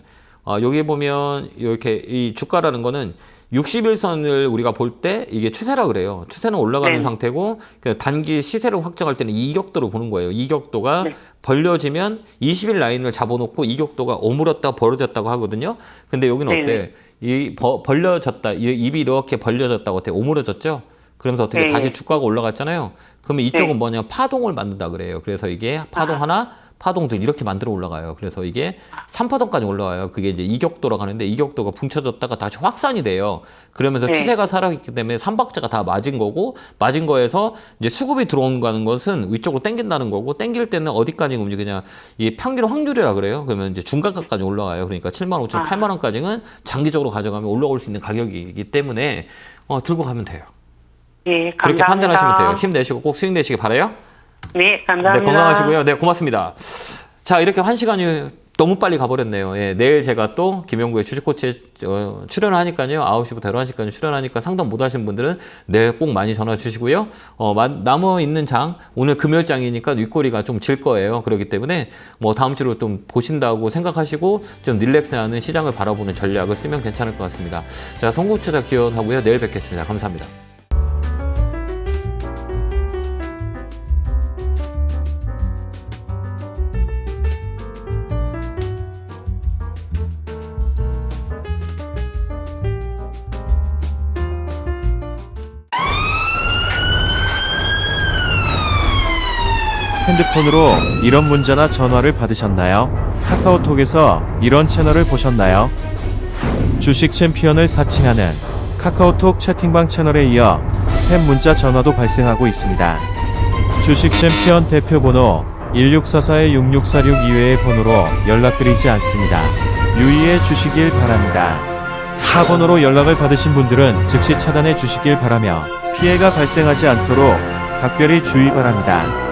여기 보면 이렇게 이 주가라는 거는 60일선을 우리가 볼 때 이게 추세라 그래요. 추세는 올라가는 네. 상태고 단기 시세를 확정할 때는 이격도를 보는 거예요. 이격도가 네. 벌려지면 20일 라인을 잡아놓고 이격도가 오므렸다 벌어졌다고 하거든요. 근데 여기는 네. 어때? 이 벌려졌다. 입이 이렇게 벌려졌다고 어때? 오므려졌죠? 그러면서 어떻게 네. 다시 주가가 올라갔잖아요. 그러면 이쪽은 네. 뭐냐? 파동을 만든다 그래요. 그래서 이게 파동 하나, 파동 둘 이렇게 만들어 올라가요. 그래서 이게 3파동까지 올라와요. 그게 이제 이격도라고 하는데 이격도가 붕쳐졌다가 다시 확산이 돼요. 그러면서 네. 추세가 살아있기 때문에 삼박자가 다 맞은 거고 맞은 거에서 이제 수급이 들어오는 것은 위쪽으로 당긴다는 거고 당길 때는 어디까지 움직이냐 이 평균 확률이라 그래요. 그러면 이제 중간값까지 올라가요. 그러니까 7만 5천, 8만 원까지는 장기적으로 가져가면 올라올 수 있는 가격이기 때문에 들고 가면 돼요. 네, 감사합니다. 그렇게 판단하시면 돼요. 힘내시고 꼭 수익 내시기 바라요. 네, 감사합니다. 네, 건강하시고요. 네, 고맙습니다. 자, 이렇게 1시간이 너무 빨리 가버렸네요. 예, 내일 제가 또 김영구의 주식코치에 출연을 하니까요. 9시부터 11시까지 출연하니까 상담 못 하신 분들은 내일 꼭 많이 전화 주시고요. 남아있는 장, 오늘 금요일장이니까 윗꼬리가 좀 질 거예요. 그렇기 때문에 뭐 다음 주로 좀 보신다고 생각하시고 좀 릴렉스하는 시장을 바라보는 전략을 쓰면 괜찮을 것 같습니다. 자, 송구투자 기원하고요. 내일 뵙겠습니다. 감사합니다. 핸드폰으로 이런 문자나 전화를 받으셨나요? 카카오톡에서 이런 채널을 보셨나요? 주식 챔피언을 사칭하는 카카오톡 채팅방 채널에 이어 스팸 문자 전화도 발생하고 있습니다. 주식 챔피언 대표번호 1644-6646 이외의 번호로 연락드리지 않습니다. 유의해 주시길 바랍니다. 타 번호로 연락을 받으신 분들은 즉시 차단해 주시길 바라며 피해가 발생하지 않도록 각별히 주의 바랍니다.